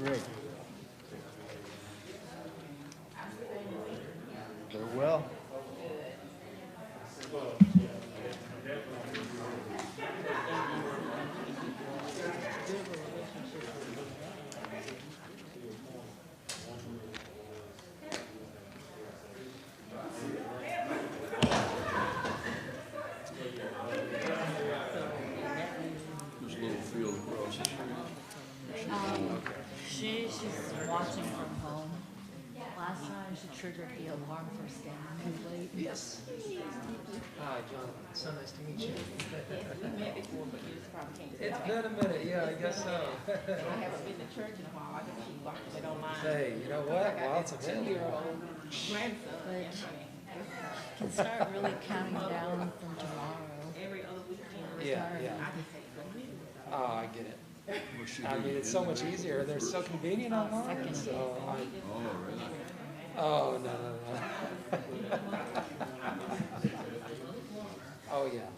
Great. Very well. There's a little field across the street. She's watching from home. Last time she triggered the alarm for staying too late. Yes. Hi, John. So nice to meet you. We met before, but you just probably can't. It's been a minute. Yeah, I guess so. I haven't been to church in a while. I can keep watching it online. Hey, you know what? Lots of it. 2-year-old grandson. But can start really counting down from tomorrow. Every other weekend. Yeah, yeah. I just hate going. Oh, I get it. I mean, it's so much easier. They're so convenient online. So I, Oh, really? oh, no, no, no. Oh, yeah.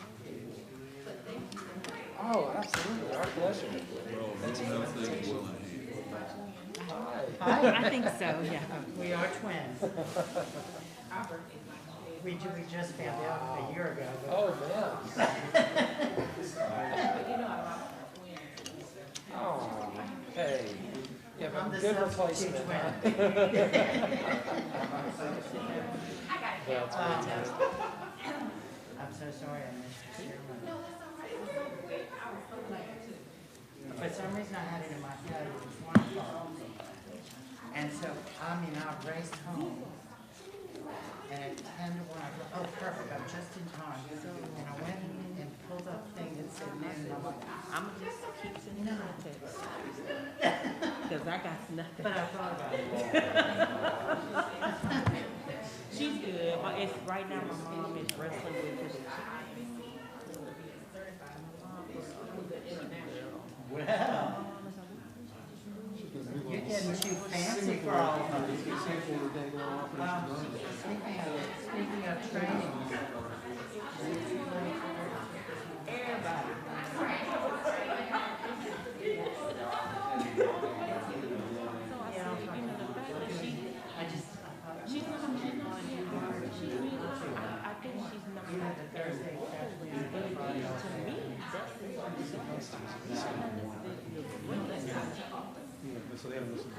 Oh, absolutely. Our pleasure. Well, that's how things will end. Hi. I think so, yeah. We are twins. We just found out a year ago. But Oh, man. Oh, hey. You have I'm a the good substitute replacement, twin. huh? That's fantastic. I'm so sorry I missed your ceremony. For some reason I had it in my head it was 1 o'clock. And so, I mean, I raced home. And at 10 to 1, I go, oh, perfect, I'm just in time. And I went and pulled up the thing that said noon, and I'm like, I'm gonna just keep sending her a text. Cause I got nothing. but I thought about it. She's good. But it's right now my mom is wrestling with this. Well, you're getting too fancy for all of us. Speaking of training, Everybody. I just, She's not. I think she's not. you had the Thursday, Saturday, and Friday. To me, that's So they haven't listened.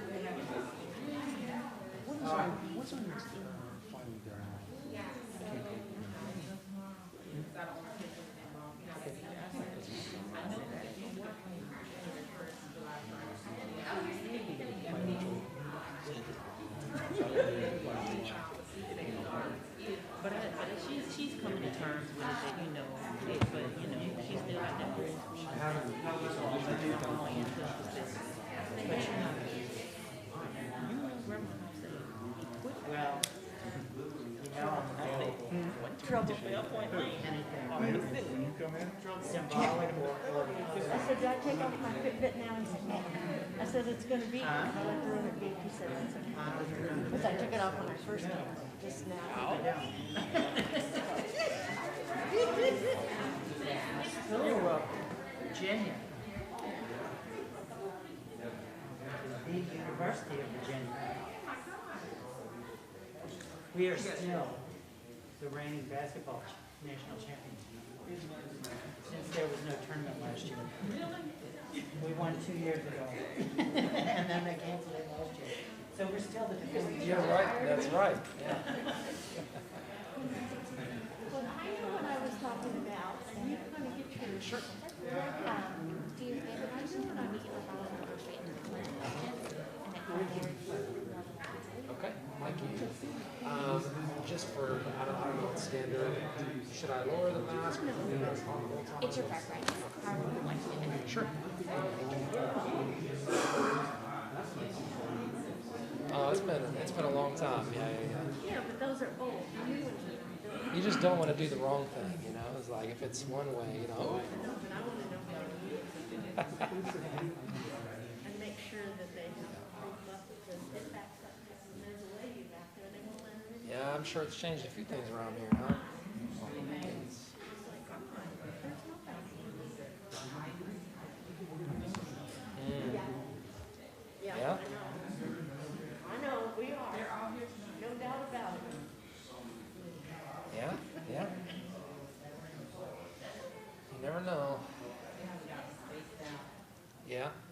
What's on your filing there? But she's coming to terms with it, that, you know, but you know, she's still got that risk. But you're not. You know, grandma said, Well, you know, what trouble fell point lane? anything symbolic or I said, do I take off my Fitbit now? He said, no. I said, it's gonna beep. I went through and it beeped. He said, it's okay. Because I took it off when I first got it, just now. School of Virginia. The University of Virginia. We are still the reigning basketball national champions. Since there was no tournament last year. We won 2 years ago. And then they canceled it last year. So we're still the defending. You're right. That's right. Yeah. Well, I know what I was talking about, and you kind of get your. Sure. Do you think, I know what I'm eating about on the street and the Okay, Mikey. Just for, I don't know what standard, should I lower the mask? No. It's your preference. However you want to do it. Sure. Oh, it's been a long time. Yeah. Yeah, but those are old. New ones. You just don't want to do the wrong thing, you know? It's like if it's one way, you know. No, but I want to know how to use it. And make sure that they have proof because it backs up. And there's a lady back there, they won't let her in. Yeah, I'm sure it's changed a few things around here, huh?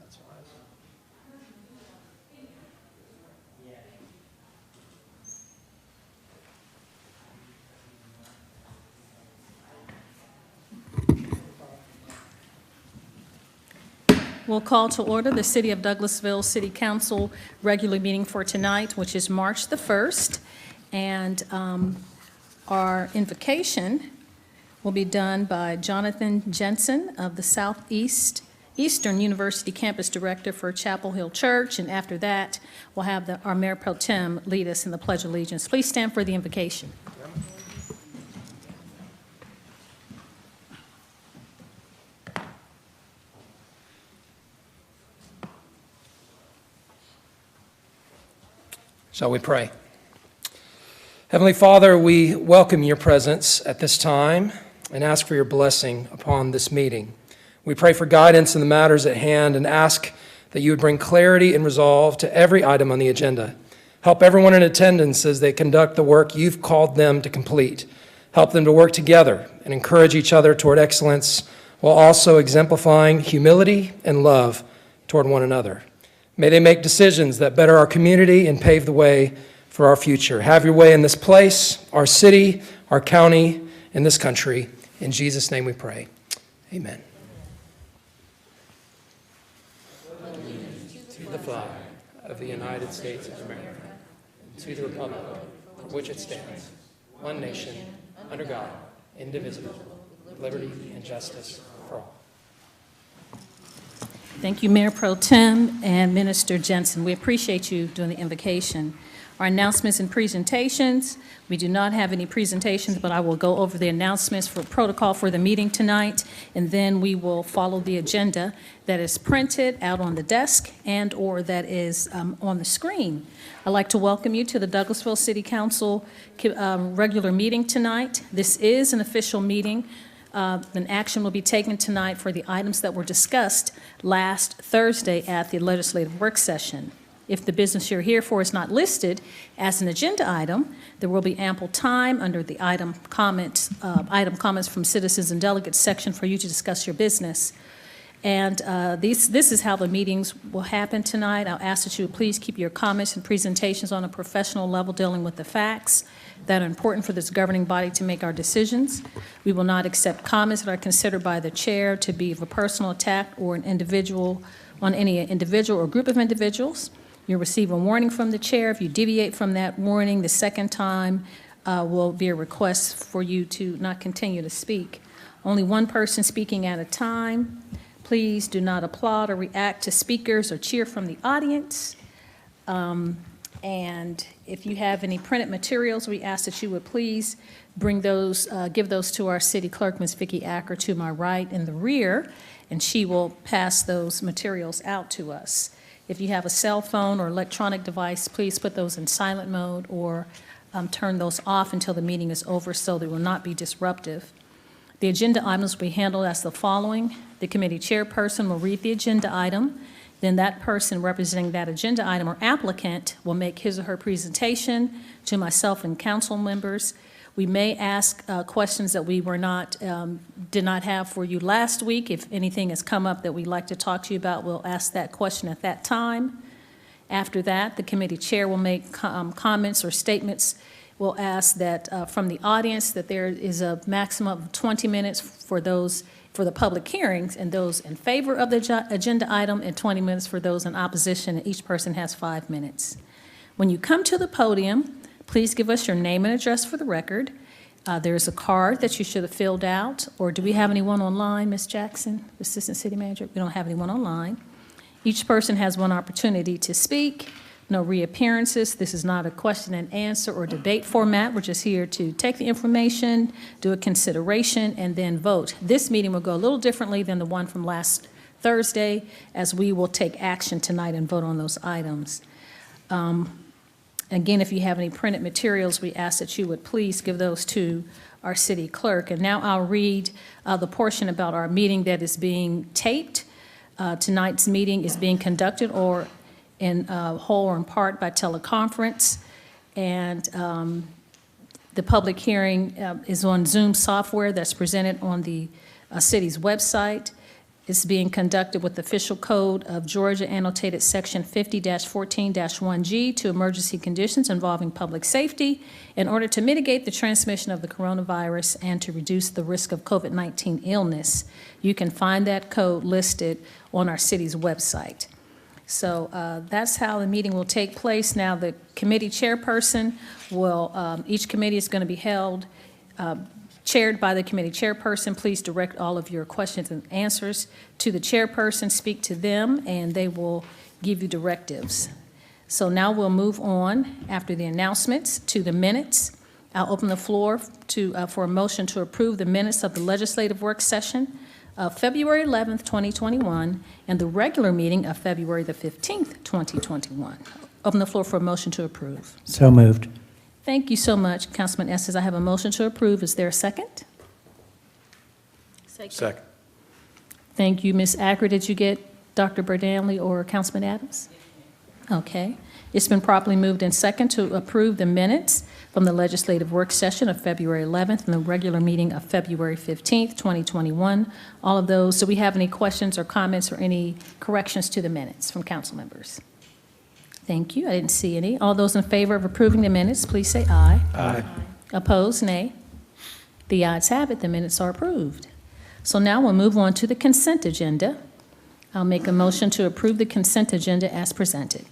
ordinance-wise. We'll call to order the City of Douglasville City Council regular meeting for tonight, which is March the 1st. And our invocation will be done by Jonathan Jensen of the Eastern University Campus Director for Chapel Hill Church. And after that, we'll have our Mayor Pro Tem lead us in the Pledge of Allegiance. Please stand for the invocation. Shall we pray? Heavenly Father, we welcome your presence at this time and ask for your blessing upon this meeting. We pray for guidance in the matters at hand and ask that you would bring clarity and resolve to every item on the agenda. Help everyone in attendance as they conduct the work you've called them to complete. Help them to work together and encourage each other toward excellence while also exemplifying humility and love toward one another. May they make decisions that better our community and pave the way for our future. Have your way in this place, our city, our county, and this country. In Jesus' name we pray. Amen. To the flag of the United States of America, and to the republic for which it stands, one nation, under God, indivisible, with liberty and justice for all. Thank you, Mayor Pro Tem and Minister Jensen. We appreciate you doing the invocation. Our announcements and presentations. We do not have any presentations, but I will go over the announcements for protocol for the meeting tonight, and then we will follow the agenda that is printed out on the desk and or that is on the screen. I'd like to welcome you to the Douglasville City Council regular meeting tonight. This is an official meeting. An action will be taken tonight for the items that were discussed last Thursday at the legislative work session. If the business you're here for is not listed as an agenda item, there will be ample time under the item comments from citizens and delegates section for you to discuss your business. And this is how the meetings will happen tonight. I'll ask that you please keep your comments and presentations on a professional level dealing with the facts that are important for this governing body to make our decisions. We will not accept comments that are considered by the chair to be of a personal attack or an individual on any individual or group of individuals. You'll receive a warning from the chair. If you deviate from that warning the second time, will be a request for you to not continue to speak. Only one person speaking at a time. Please do not applaud or react to speakers or cheer from the audience. And if you have any printed materials, we ask that you would please bring those, give those to our city clerk, Ms. Vicki Acker, to my right in the rear, and she will pass those materials out to us. If you have a cell phone or electronic device, please put those in silent mode or turn those off until the meeting is over so they will not be disruptive. The agenda items will be handled as the following. The committee chairperson will read the agenda item. Then that person representing that agenda item or applicant will make his or her presentation to myself and council members. We may ask questions that we did not have for you last week. If anything has come up that we'd like to talk to you about, we'll ask that question at that time. After that, the committee chair will make comments or statements. We'll ask that from the audience that there is a maximum of 20 minutes for the public hearings, and those in favor of the agenda item, and 20 minutes for those in opposition, and each person has 5 minutes. When you come to the podium, please give us your name and address for the record. There's a card that you should have filled out, or do we have anyone online, Ms. Jackson, Assistant City Manager? We don't have anyone online. Each person has one opportunity to speak. No reappearances. This is not a question and answer or debate format. We're just here to take the information, do a consideration, and then vote. This meeting will go a little differently than the one from last Thursday, as we will take action tonight and vote on those items. Again, if you have any printed materials, we ask that you would please give those to our city clerk. And now I'll read the portion about our meeting that is being taped. Tonight's meeting is being conducted or in whole or in part by teleconference, and the public hearing is on Zoom software that's presented on the city's website. is being conducted with the official code of Georgia annotated section 50-14-1G to emergency conditions involving public safety in order to mitigate the transmission of the coronavirus and to reduce the risk of COVID-19 illness. You can find that code listed on our city's website. So that's how the meeting will take place. Now, the committee chairperson will, each committee is going to be held, chaired by the committee chairperson. Please direct all of your questions and answers to the chairperson, speak to them, and they will give you directives. So now we'll move on, after the announcements, to the minutes. I'll open the floor for a motion to approve the minutes of the legislative work session of February 11th, 2021, and the regular meeting of February the 15th, 2021. Open the floor for a motion to approve. So moved. Thank you so much, Councilman Estes. I have a motion to approve. Is there a second? Second. Thank you, Ms. Acker. Did you get Dr. Berdanley or Councilman Adams? Okay. It's been properly moved and second to approve the minutes from the legislative work session of February 11th and the regular meeting of February 15th, 2021. All of those, do we have any questions or comments or any corrections to the minutes from council members? Thank you. I didn't see any. All those in favor of approving the minutes, please say aye. Aye. Opposed, nay. The ayes have it. The minutes are approved. So now we'll move on to the consent agenda. I'll make a motion to approve the consent agenda as presented.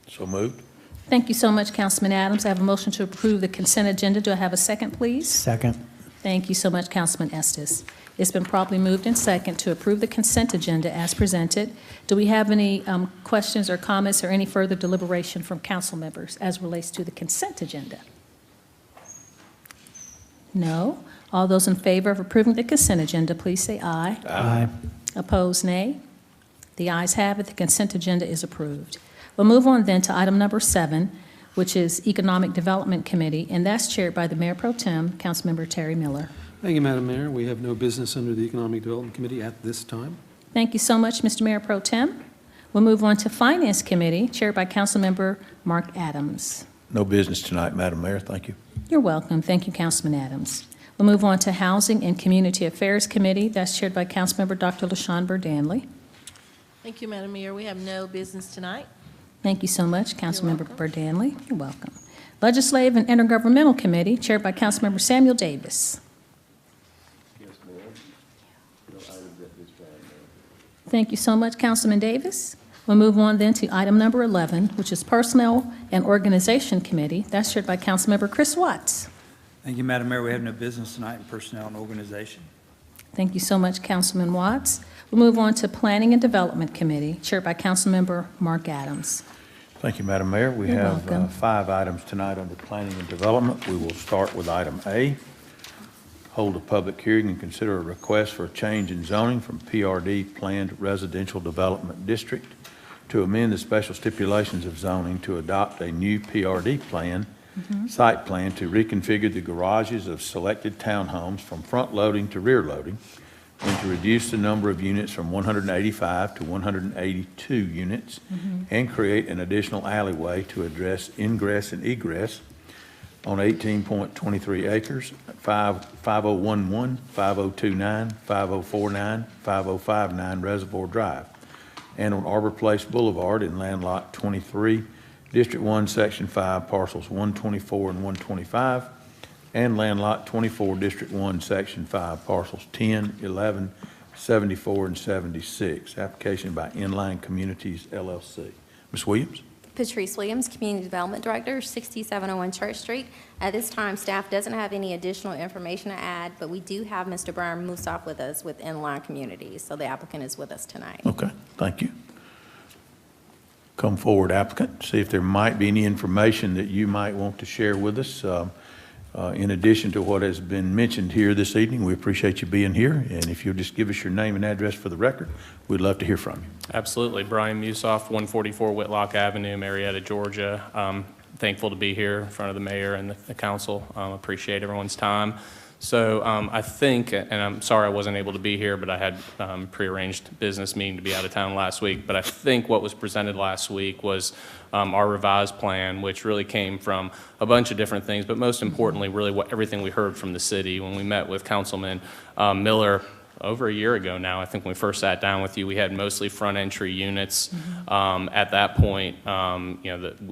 So moved. Thank you so much, Councilman Adams. I have a motion to approve the consent agenda. Do I have a second, please? Second. Thank you so much, Councilman Estes. It's been properly moved and second to approve the consent agenda as presented. Do we have any questions or comments or any further deliberation from council members as relates to the consent agenda? No? All those in favor of approving the consent agenda, please say aye. Aye. Opposed, nay. The ayes have it. The consent agenda is approved. We'll move on then to item number 7, which is Economic Development Committee, and that's chaired by the Mayor Pro Tem, Councilmember Terry Miller. Thank you, Madam Mayor. We have no business under the Economic Development Committee at this time. Thank you so much, Mr. Mayor Pro Tem. We'll move on to Finance Committee, chaired by Councilmember Mark Adams. No business tonight, Madam Mayor. Thank you. You're welcome. Thank you, Councilman Adams. We'll move on to Housing and Community Affairs Committee. That's chaired by Councilmember Dr. LaShawn Berdanley. Thank you, Madam Mayor. We have no business tonight. Thank you so much, Councilmember Berdanley. You're welcome. Legislative and Intergovernmental Committee, chaired by Councilmember Samuel Davis. Thank you so much, Councilman Davis. We'll move on then to item number 11, which is Personnel and Organization Committee. That's chaired by Councilmember Chris Watts. Thank you, Madam Mayor. We have no business tonight in Personnel and Organization. Thank you so much, Councilman Watts. We'll move on to Planning and Development Committee, chaired by Councilmember Mark Adams. Thank you, Madam Mayor. We You're have welcome. 5 items tonight under Planning and Development. We will start with item A. Hold a public hearing and consider a request for a change in zoning from PRD Planned Residential Development District to amend the special stipulations of zoning to adopt a new PRD plan, site plan to reconfigure the garages of selected townhomes from front loading to rear loading and to reduce the number of units from 185 to 182 units and create an additional alleyway to address ingress and egress on 18.23 acres, 5011, 5029, 5049, 5059 Reservoir Drive, and on Arbor Place Boulevard in Land Lot 23, District 1, Section 5, parcels 124 and 125, and Land Lot 24, District 1, Section 5, parcels 10, 11, 74, and 76. Application by Inline Communities, LLC. Ms. Williams? Patrice Williams, Community Development Director, 6701 Church Street. At this time, staff doesn't have any additional information to add, but we do have Mr. Brian Musaf with us with Inline Communities, so the applicant is with us tonight. Okay, thank you. Come forward, applicant. See if there might be any information that you might want to share with us. In addition to what has been mentioned here this evening, we appreciate you being here. And if you'll just give us your name and address for the record, we'd love to hear from you. Absolutely. Brian Musoff, 144 Whitlock Avenue, Marietta, Georgia. Thankful to be here in front of the mayor and the council. Appreciate everyone's time. So I think, and I'm sorry I wasn't able to be here, but I had prearranged business meeting to be out of town last week. But I think what was presented last week was our revised plan, which really came from a bunch of different things, but most importantly, really everything we heard from the city when we met with Councilman Miller over a year ago now. I think when we first sat down with you, we had mostly front entry units. At that point,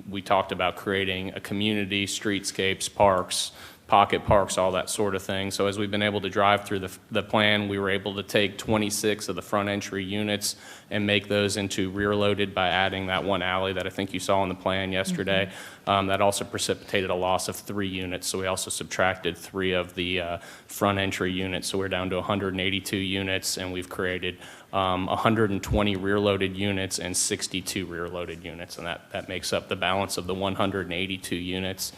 we talked about creating a community, streetscapes, parks, pocket parks, all that sort of thing. So as we've been able to drive through the plan, we were able to take 26 of the front entry units and make those into rear loaded by adding that one alley that I think you saw in the plan yesterday. That also precipitated a loss of 3 units. So we also subtracted 3 of the front entry units. So we're down to 182 units, and we've created 120 rear loaded units and 62 rear loaded units. And that makes up the balance of the 182 units.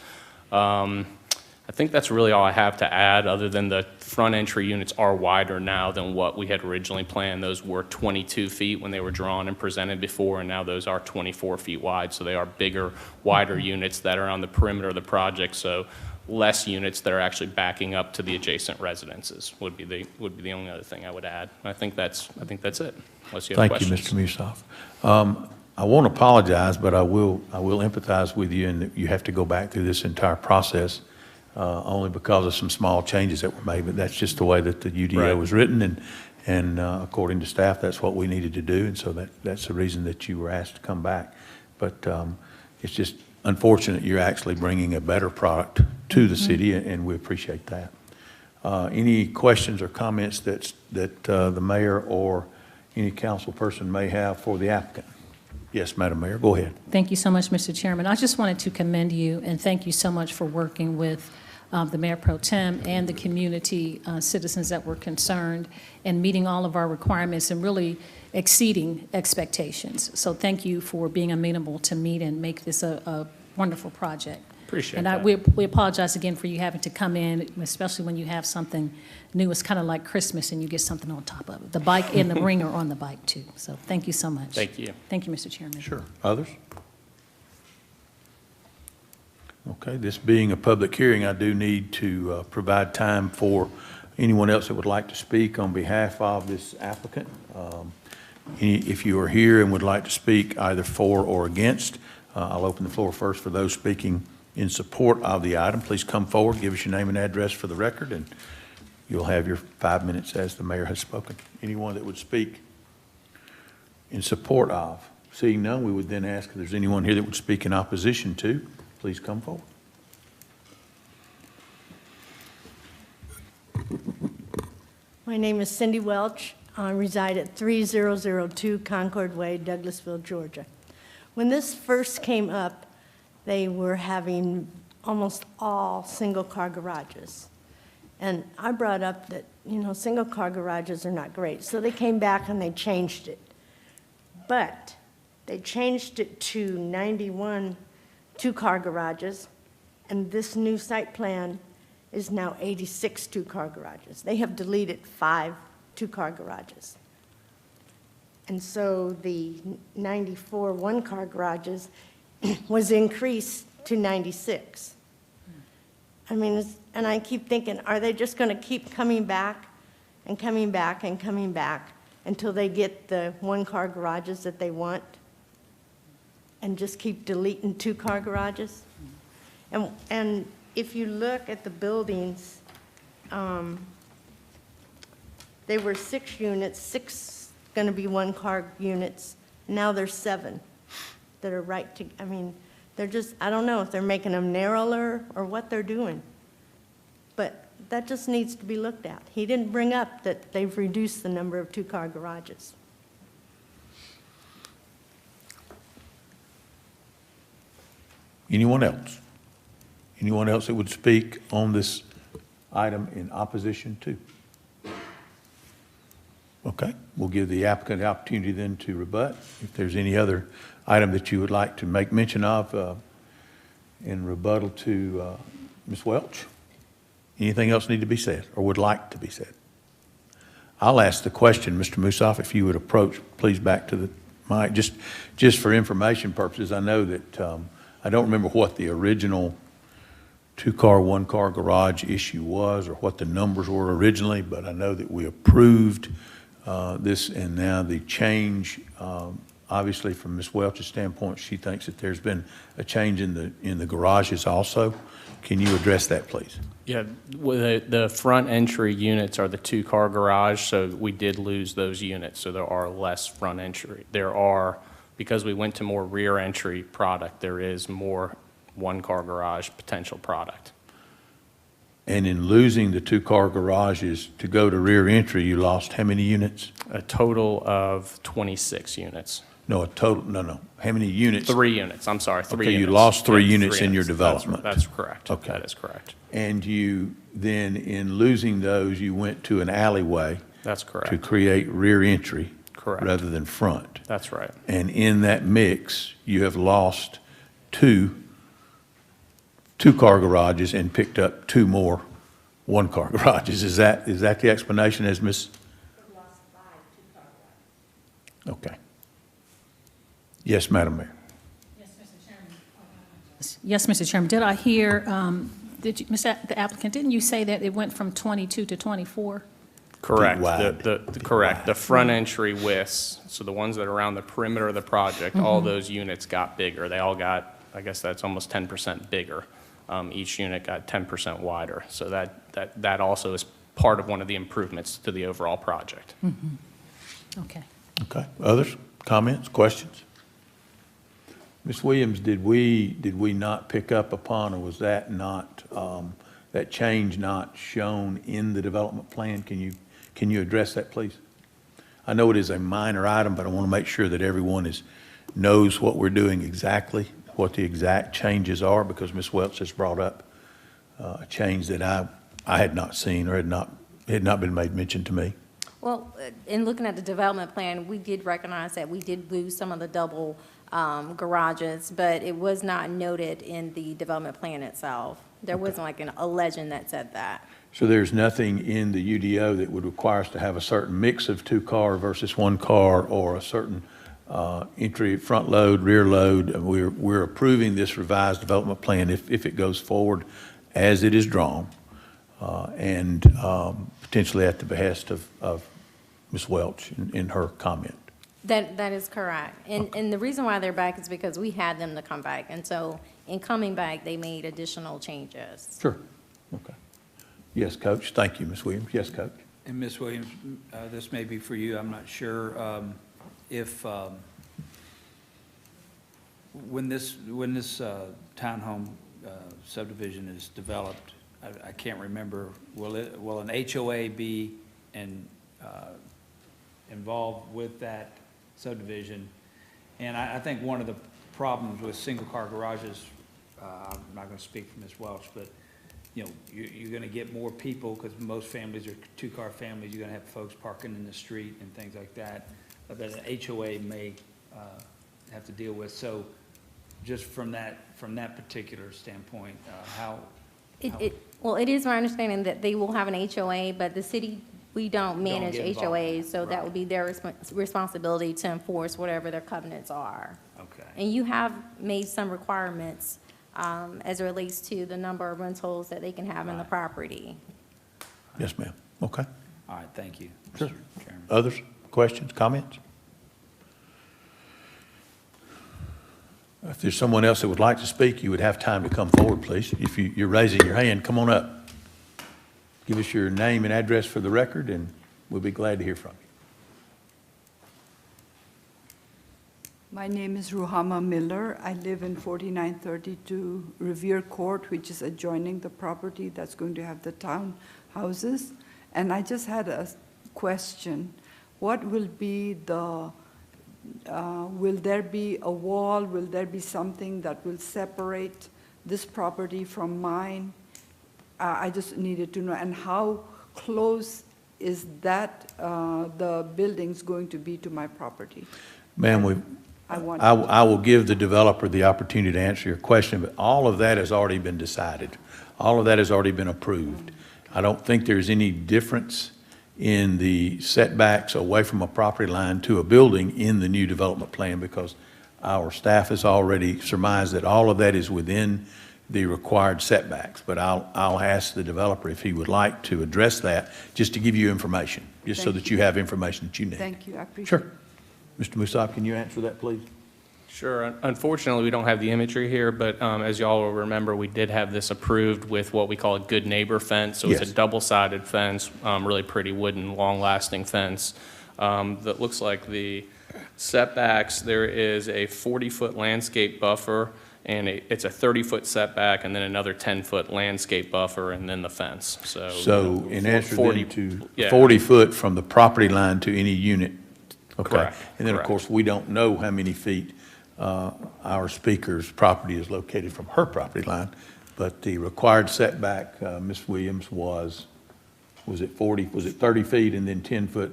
I think that's really all I have to add, other than the front entry units are wider now than what we had originally planned. Those were 22 feet when they were drawn and presented before, and now those are 24 feet wide. So they are bigger, wider units that are on the perimeter of the project. So less units that are actually backing up to the adjacent residences would be the only other thing I would add. I think that's it. Unless you have questions. Thank you, Mr. Musoff. I won't apologize, but I will empathize with you, and you have to go back through this entire process. Only because of some small changes that were made, but that's just the way that the UDO was written, and according to staff, that's what we needed to do, and so that's the reason that you were asked to come back. But it's just unfortunate you're actually bringing a better product to the city, and we appreciate that. Any questions or comments that the mayor or any council person may have for the applicant? Yes, Madam Mayor, go ahead. Thank you so much, Mr. Chairman. I just wanted to commend you and thank you so much for working with the Mayor Pro Tem and the community citizens that were concerned and meeting all of our requirements and really exceeding expectations. So thank you for being amenable to meet and make this a wonderful project. Appreciate and that. We apologize again for you having to come in, especially when you have something new. It's kind of like Christmas and you get something on top of it. The bike and the ring are on the bike too. So thank you so much. Thank you. Thank you, Mr. Chairman. Sure. Others? Okay, this being a public hearing, I do need to provide time for anyone else that would like to speak on behalf of this applicant. If you are here and would like to speak either for or against, I'll open the floor first for those speaking in support of the item. Please come forward, give us your name and address for the record, and you'll have your 5 minutes as the mayor has spoken. Anyone that would speak in support of? Seeing none, we would then ask if there's anyone here that would speak in opposition to. Please come forward. My name is Cindy Welch. I reside at 3002 Concord Way, Douglasville, Georgia. When this first came up, they were having almost all single-car garages. And I brought up that, single-car garages are not great. So they came back and they changed it. But they changed it to 91 two-car garages, and this new site plan is now 86 two-car garages. They have deleted 5 two-car garages. And so the 94 one-car garages was increased to 96. I mean, and I keep thinking, are they just going to keep coming back and coming back and coming back until they get the one-car garages that they want? And just keep deleting two-car garages? And if you look at the buildings, they were 6 units, 6 going to be one-car units. Now there's 7 that are they're just, I don't know if they're making them narrower or what they're doing. But that just needs to be looked at. He didn't bring up that they've reduced the number of two-car garages. Anyone else? Anyone else that would speak on this item in opposition to? Okay, we'll give the applicant the opportunity then to rebut. If there's any other item that you would like to make mention of in rebuttal to Ms. Welch, anything else need to be said or would like to be said? I'll ask the question, Mr. Musoff, if you would approach, please, back to the mic, just for information purposes. I know that I don't remember what the original two-car, one-car garage issue was or what the numbers were originally, but I know that we approved this, and now the change Obviously, from Ms. Welch's standpoint, she thinks that there's been a change in the garages also. Can you address that, please? Yeah, well, the front entry units are the two-car garage, so we did lose those units, so there are less front entry. There are, because we went to more rear entry product, there is more one-car garage potential product. And in losing the two-car garages to go to rear entry, you lost how many units? A total of 26 units. No, no. How many units? 3 units, I'm sorry, 3 Okay, units. you lost 3 Yeah, units 3 in your units. development. That's correct. Okay. That is correct. And you then, in losing those, you went to an alleyway That's correct. to create rear entry Correct. rather than front. That's right. And in that mix, you have lost two-car garages and picked up 2 more one-car garages. Is that the explanation as Ms.? Okay. Yes, Madam Mayor. Yes, Mr. Chairman. Did I hear, the applicant, didn't you say that it went from 22 to 24? Correct. wide. Correct. The front entry widths, so the ones that are around the perimeter of the project, all those units got bigger. They all got, I guess that's almost 10% bigger. Each unit got 10% wider. So that also is part of one of the improvements to the overall project. Okay. Okay. Others? Comments? Questions? Ms. Williams, did we not pick up upon, or was that not, that change not shown in the development plan? Can you address that, please? I know it is a minor item, but I want to make sure that everyone knows what we're doing exactly, what the exact changes are, because Ms. Welch has brought up a change that I had not seen or had not been made mention to me. Well, in looking at the development plan, we did recognize that we did lose some of the double garages, but it was not noted in the development plan itself. There wasn't like a legend that said that. So there's nothing in the UDO that would require us to have a certain mix of 2-car versus 1-car, or a certain entry, front load, rear load. We're approving this revised development plan if it goes forward as it is drawn, and potentially at the behest of Ms. Welch in her comment. That is correct. And the reason why they're back is because we had them to come back. And so in coming back, they made additional changes. Sure. Okay. Yes, Coach. Thank you, Ms. Williams. Yes, Coach. And Ms. Williams, this may be for you, I'm not sure if, when this townhome subdivision is developed, I can't remember, will an HOA be involved with that subdivision? And I think one of the problems with single-car garages, I'm not going to speak for Ms. Welch, but you know, you're going to get more people, because most families are 2-car families. You're going to have folks parking in the street and things like that that an HOA may have to deal with. So just from that particular standpoint, Well, it is my understanding that they will have an HOA, but the city, we don't manage get involved. HOAs, so that Right. would be their responsibility to enforce whatever their covenants are. okay. And you have made some requirements as it relates to the number of rentals that they can have in the Right. property. Yes, ma'am. Okay. All right, thank you, Sure. Mr. Chairman. Others? Questions? Comments? If there's someone else that would like to speak, you would have time to come forward, please. If you're raising your hand, come on up. Give us your name and address for the record, and we'll be glad to hear from you. My name is Ruhama Miller. I live in 4932 Revere Court, which is adjoining the property that's going to have the townhouses. And I just had a question. What will be will there be a wall? Will there be something that will separate this property from mine? I just needed to know. And how close is that, the building's going to be to my property? Ma'am, I will give the developer the opportunity to answer your question, but all of that has already been decided. All of that has already been approved. I don't think there's any difference in the setbacks away from a property line to a building in the new development plan, because our staff has already surmised that all of that is within the required setbacks. But I'll ask the developer if he would like to address that, just to give you information, just so that you have information that you need. Thank you, I appreciate Sure. it. Mr. Musab, can you answer that, please? Sure. Unfortunately, we don't have the imagery here, but as y'all will remember, we did have this approved with what we call a good neighbor fence. So it's Yes. a double-sided fence, really pretty wooden, long-lasting fence that looks like the setbacks. There is a 40-foot landscape buffer, and it's a 30-foot setback, and then another 10-foot landscape buffer, and then the fence. So in answer 40 then to yeah. 40 foot from the property line to any unit? Okay. Correct, And then, of correct. course, we don't know how many feet our speaker's property is located from her property line, but the required setback, Ms. Williams, was it 40, was it 30 feet and then 10-foot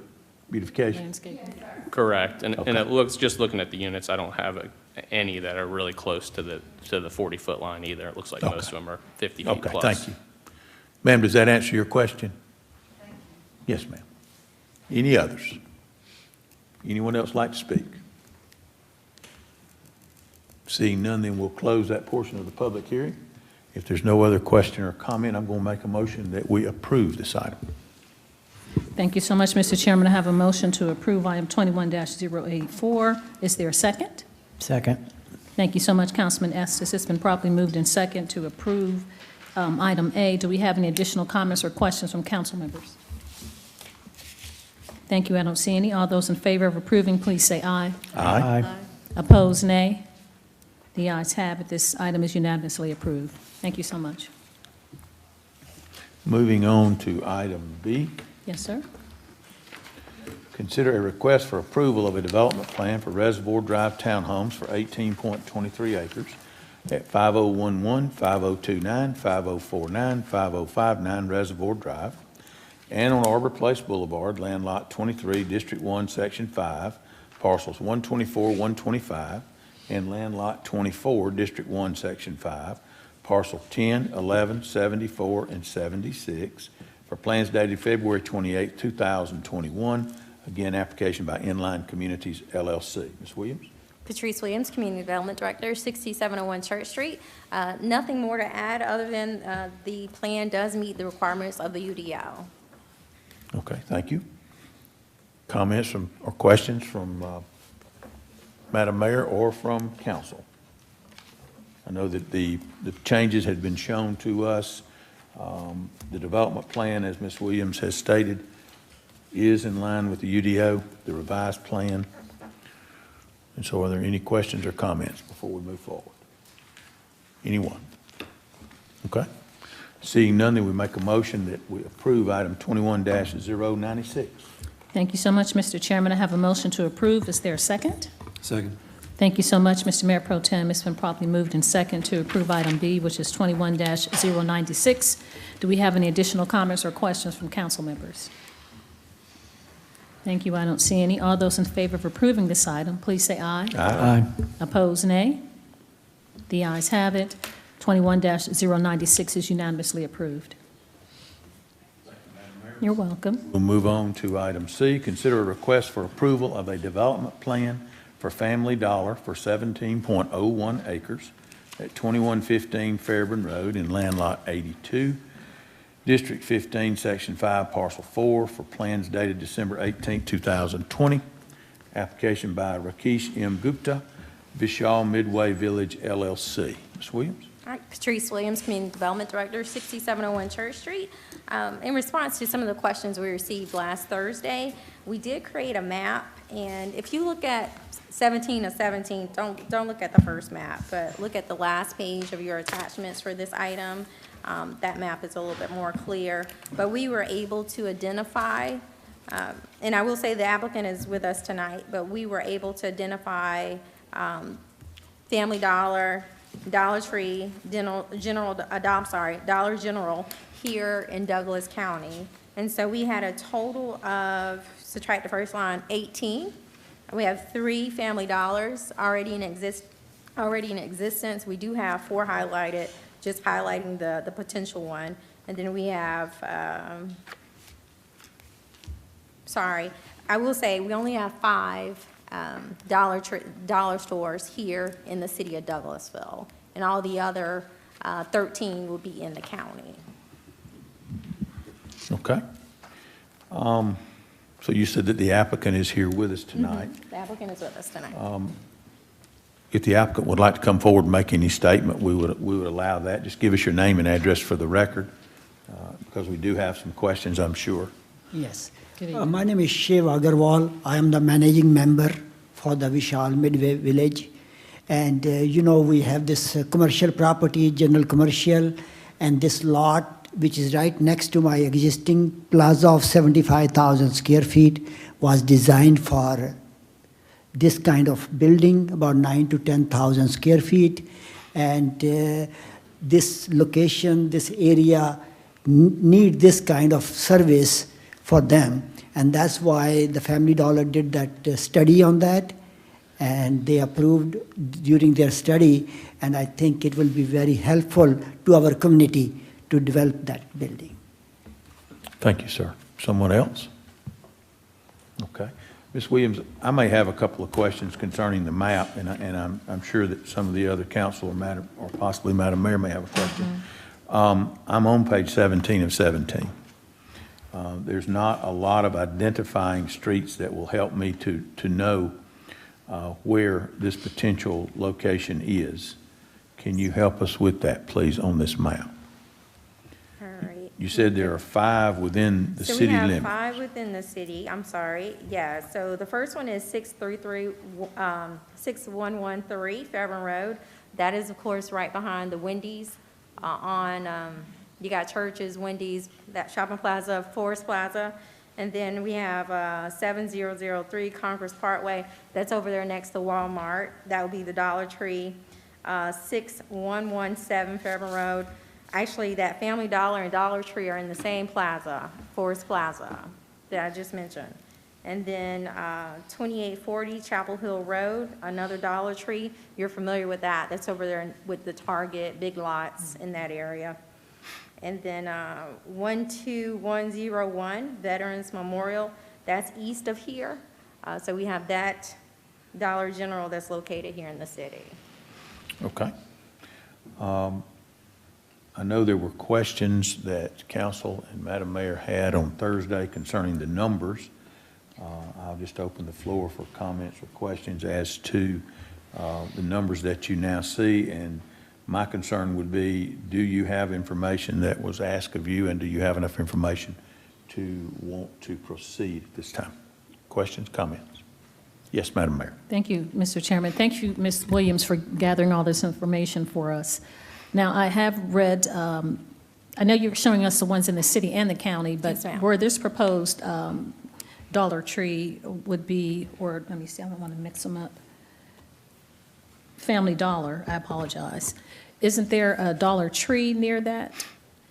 beautification? Correct. And Okay. it looks, just looking at the units, I don't have any that are really close to the 40-foot line either. It looks like most of them are 50 feet Okay, plus. thank you. Ma'am, does that answer your question? Yes, ma'am. Any others? Anyone else like to speak? Seeing none, then we'll close that portion of the public hearing. If there's no other question or comment, I'm going to make a motion that we approve this item. Thank you so much, Mr. Chairman. I have a motion to approve item 21-084. Is there a second? Second. Thank you so much, Councilman Estes. It's been properly moved in second to approve item A. Do we have any additional comments or questions from council members? Thank you. I don't see any. All those in favor of approving, please say aye. Aye. Opposed, nay. The ayes have it. This item is unanimously approved. Thank you so much. Moving on to item B. Yes, sir. Consider a request for approval of a development plan for Reservoir Drive Townhomes for 18.23 acres at 5011, 5029, 5049, 5059 Reservoir Drive, and on Arbor Place Boulevard, Land Lot 23, District 1, Section 5, parcels 124, 125, and Land Lot 24, District 1, Section 5, parcel 10, 11, 74, and 76, for plans dated February 28, 2021. Again, application by Inline Communities, LLC. Ms. Williams? Patrice Williams, Community Development Director, 6701 Church Street. Nothing more to add other than the plan does meet the requirements of the UDO. Okay, thank you. Comments from, or questions from Madam Mayor or from council? I know that the changes had been shown to us. The development plan, as Ms. Williams has stated, is in line with the UDO, the revised plan. And so are there any questions or comments before we move forward? Anyone? Okay. Seeing none, then we make a motion that we approve item 21-096. Thank you so much, Mr. Chairman. I have a motion to approve. Is there a second? Second. Thank you so much, Mr. Mayor Pro Tem. It's been properly moved in second to approve item B, which is 21-096. Do we have any additional comments or questions from council members? Thank you. I don't see any. All those in favor of approving this item, please say aye. Aye. Opposed, nay. The ayes have it. 21-096 is unanimously approved. You're welcome. We'll move on to item C. Consider a request for approval of a development plan for Family Dollar for 17.01 acres at 2115 Fairburn Road in Land Lot 82, District 15, Section 5, Parcel 4, for plans dated December 18, 2020. Application by Rakesh M. Gupta, Vishal Midway Village, LLC. Ms. Williams? All right, Patrice Williams, Community Development Director, 6701 Church Street. In response to some of the questions we received last Thursday, we did create a map, and if you look at 17 of 17, don't look at the first map, but look at the last page of your attachments for this item. That map is a little bit more clear, but we were able to identify, and I will say the applicant is with us tonight, but we were able to identify Family Dollar, Dollar Tree, Dollar General here in Douglas County. And so we had a total of, subtract the first line, 18. We have 3 Family Dollars already in existence. We do have 4 highlighted, just highlighting the potential one. And then we have, sorry, I will say we only have 5 dollar stores here in the city of Douglasville, and all the other 13 will be in the county. Okay. So you said that the applicant is here with us tonight. The applicant is with us tonight. If the applicant would like to come forward and make any statement, we would allow that. Just give us your name and address for the record, because we do have some questions, I'm sure. Yes. Good evening. My name is Shiv Agarwal. I am the managing member for the Vishal Midway Village. And we have this commercial property, general commercial, and this lot, which is right next to my existing plaza of 75,000 square feet, was designed for this kind of building, about 9 to 10,000 square feet. And this location, this area need this kind of service for them. And that's why the Family Dollar did that study on that. And they approved during their study. And I think it will be very helpful to our community to develop that building. Thank you, sir. Someone else? Okay. Ms. Williams, I may have a couple of questions concerning the map, and I'm sure that some of the other council or possibly Madam Mayor may have a question. I'm on page 17 of 17. There's not a lot of identifying streets that will help me to know where this potential location is. Can you help us with that, please, on this map? All right. You said there are 5 within the city limits. So we have 5 within the city, I'm sorry. Yeah, so the first one is 6113 Fairburn Road. That is, of course, right behind the Wendy's you got Churches, Wendy's, that shopping plaza, Forest Plaza. And then we have 7003 Congress Parkway. That's over there next to Walmart. That would be the Dollar Tree. 6117 Fairburn Road. Actually, that Family Dollar and Dollar Tree are in the same plaza, Forest Plaza, that I just mentioned. And then 2840 Chapel Hill Road, another Dollar Tree. You're familiar with that. That's over there with the Target, Big Lots in that area. And then 12101 Veterans Memorial, that's east of here. So we have that Dollar General that's located here in the city. Okay. I know there were questions that council and Madam Mayor had on Thursday concerning the numbers. I'll just open the floor for comments or questions as to the numbers that you now see. And my concern would be, do you have information that was asked of you, and do you have enough information to want to proceed at this time? Questions, comments? Yes, Madam Mayor. Thank you, Mr. Chairman. Thank you, Ms. Williams, for gathering all this information for us. Now, I have read, I know you're showing us the ones in the city and the county, but Yes, ma'am. where this proposed Dollar Tree would be, or let me see, I don't want to mix them up. Family Dollar, I apologize. Isn't there a Dollar Tree near that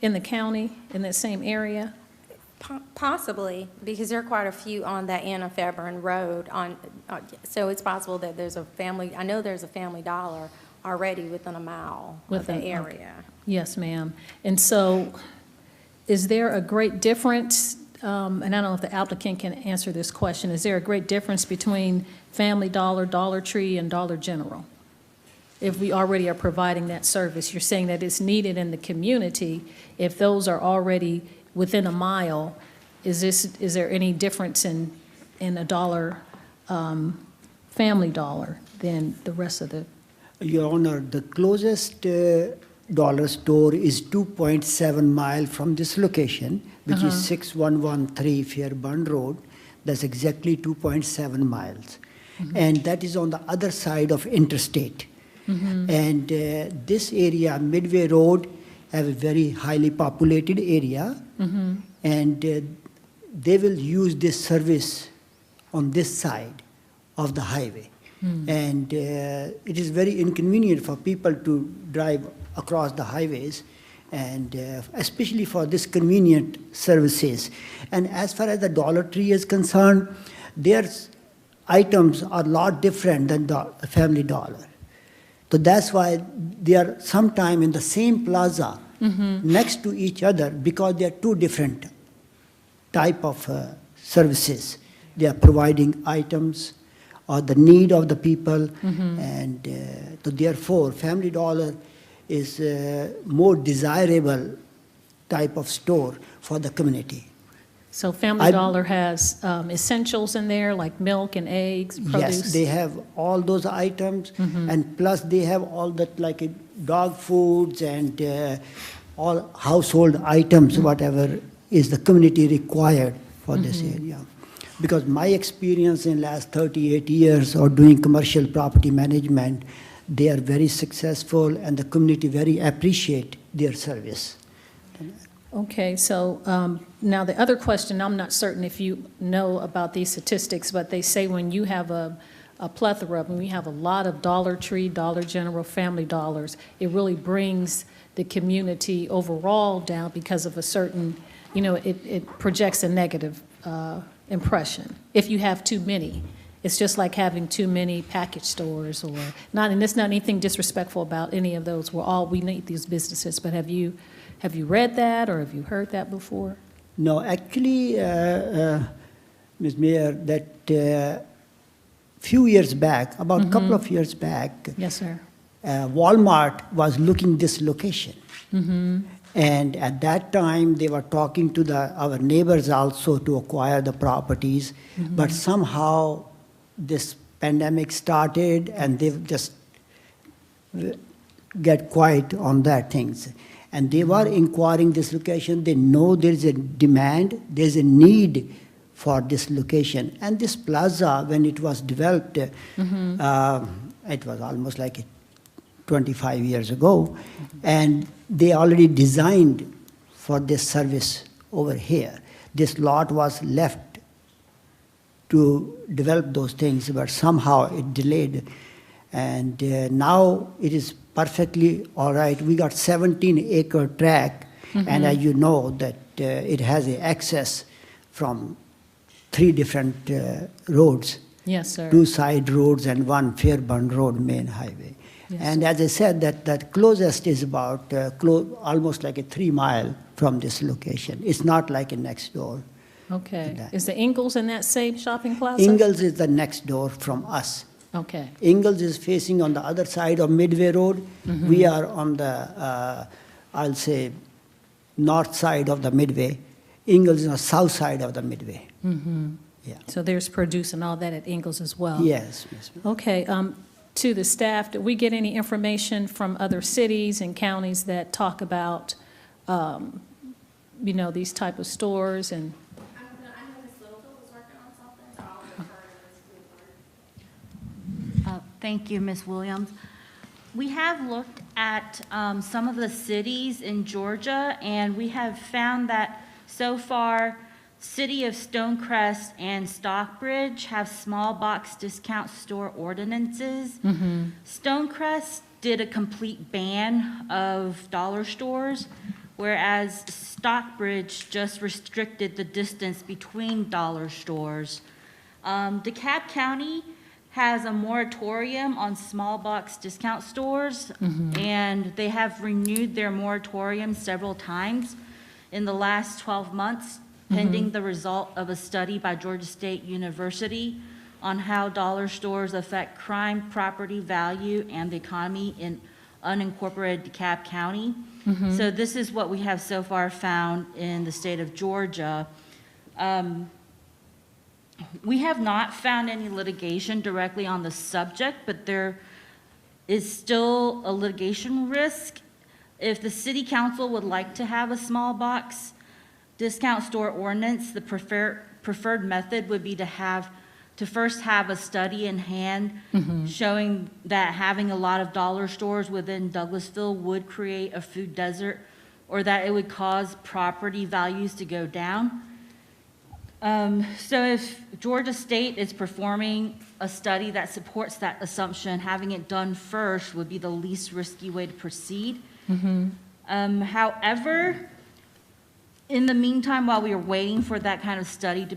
in the county, in that same area? Possibly, because there are quite a few on that end of Fairburn Road. So it's possible that there's a family, I know there's a Family Dollar already within a mile of the area. Yes, ma'am. And so is there a great difference, and I don't know if the applicant can answer this question, is there a great difference between Family Dollar, Dollar Tree, and Dollar General? If we already are providing that service, you're saying that it's needed in the community. If those are already within a mile, is there any difference in a Dollar, Family Dollar than the rest of the? Your Honor, the closest dollar store is 2.7 miles from this location, which is 6113 Fairburn Road. That's exactly 2.7 miles. And that is on the other side of interstate. And this area, Midway Road, have a very highly populated area. And they will use this service on this side of the highway. And it is very inconvenient for people to drive across the highways, and especially for this convenient services. And as far as the Dollar Tree is concerned, their items are a lot different than the Family Dollar. So that's why they are sometime in the same plaza next to each other, because they are two different type of services. They are providing items or the need of the people, and so therefore Family Dollar is a more desirable type of store for the community. So Family I- Dollar has essentials in there, like milk and eggs, produce? Yes, they have all those items, and plus they have all that like dog foods and all household items, whatever is the community required for this area. Because my experience in last 38 years of doing commercial property management, they are very successful and the community very appreciate their service. Okay, so now the other question, I'm not certain if you know about these statistics, but they say when you have a plethora, when we have a lot of Dollar Tree, Dollar General, Family Dollars, it really brings the community overall down because of a certain, you know, it projects a negative impression if you have too many. It's just like having too many package stores or not, and it's not anything disrespectful about any of those. We need these businesses, but have you read that or have you heard that before? No, actually, Ms. Mayor, that few years back, about a couple of years back, Yes, sir. Walmart was looking this location. And at that time, they were talking to our neighbors also to acquire the properties. But somehow this pandemic started and they've just get quiet on that things. And they were inquiring this location. They know there's a demand, there's a need for this location. And this plaza, when it was developed, it was almost like 25 years ago. And they already designed for this service over here. This lot was left to develop those things, but somehow it delayed. And now it is perfectly all right. We got 17-acre tract, and as you know that it has access from 3 different roads. Yes, sir. 2 side roads and 1 Fairburn Road main highway. Yes, And as I said, that closest is about almost like a 3 mile from this location. It's not like a next door. Okay. that. Is the Ingalls in that same shopping plaza? Ingalls is the next door from us. Okay. Ingalls is facing on the other side of Midway Road. We are on the, I'll say, north side of the Midway. Ingalls is on the south side of the Midway. Yeah. So there's produce and all that at Ingalls as well? Yes, Ms. Mayor. Okay. To the staff, did we get any information from other cities and counties that talk about, you know, these type of stores and? Thank you, Ms. Williams. We have looked at some of the cities in Georgia, and we have found that so far, City of Stonecrest and Stockbridge have small box discount store ordinances. Stonecrest did a complete ban of dollar stores, whereas Stockbridge just restricted the distance between dollar stores. DeKalb County has a moratorium on small box discount stores, and they have renewed their moratorium several times in the last 12 months, pending the result of a study by Georgia State University on how dollar stores affect crime, property value, and the economy in unincorporated DeKalb County. So this is what we have so far found in the state of Georgia. We have not found any litigation directly on the subject, but there is still a litigation risk. If the city council would like to have a small box discount store ordinance, the preferred method would be to first have a study in hand showing that having a lot of dollar stores within Douglasville would create a food desert, or that it would cause property values to go down. So if Georgia State is performing a study that supports that assumption, having it done first would be the least risky way to proceed. However, in the meantime, while we are waiting for that kind of study to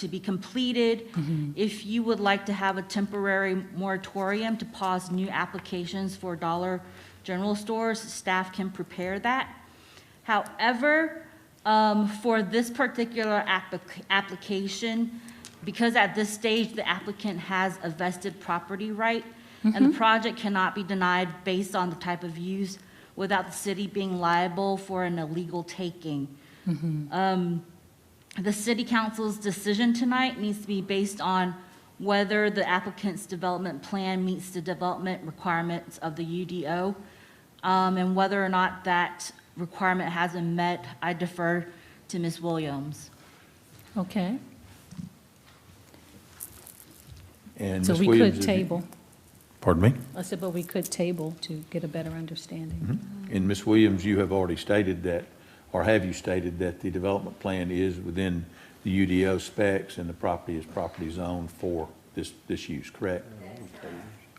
be completed, if you would like to have a temporary moratorium to pause new applications for Dollar General stores, staff can prepare that. However, for this particular application, because at this stage the applicant has a vested property right, and the project cannot be denied based on the type of use without the city being liable for an illegal taking. the city council's decision tonight needs to be based on whether the applicant's development plan meets the development requirements of the UDO, and whether or not that requirement has been met, I defer to Ms. Williams. Okay, And so Ms. we Williams, could if you- table. Pardon me? I said, but we could table to get a better understanding. And Ms. Williams, you have already stated that, or have you stated that the development plan is within the UDO specs and the property is property zoned for this use, correct?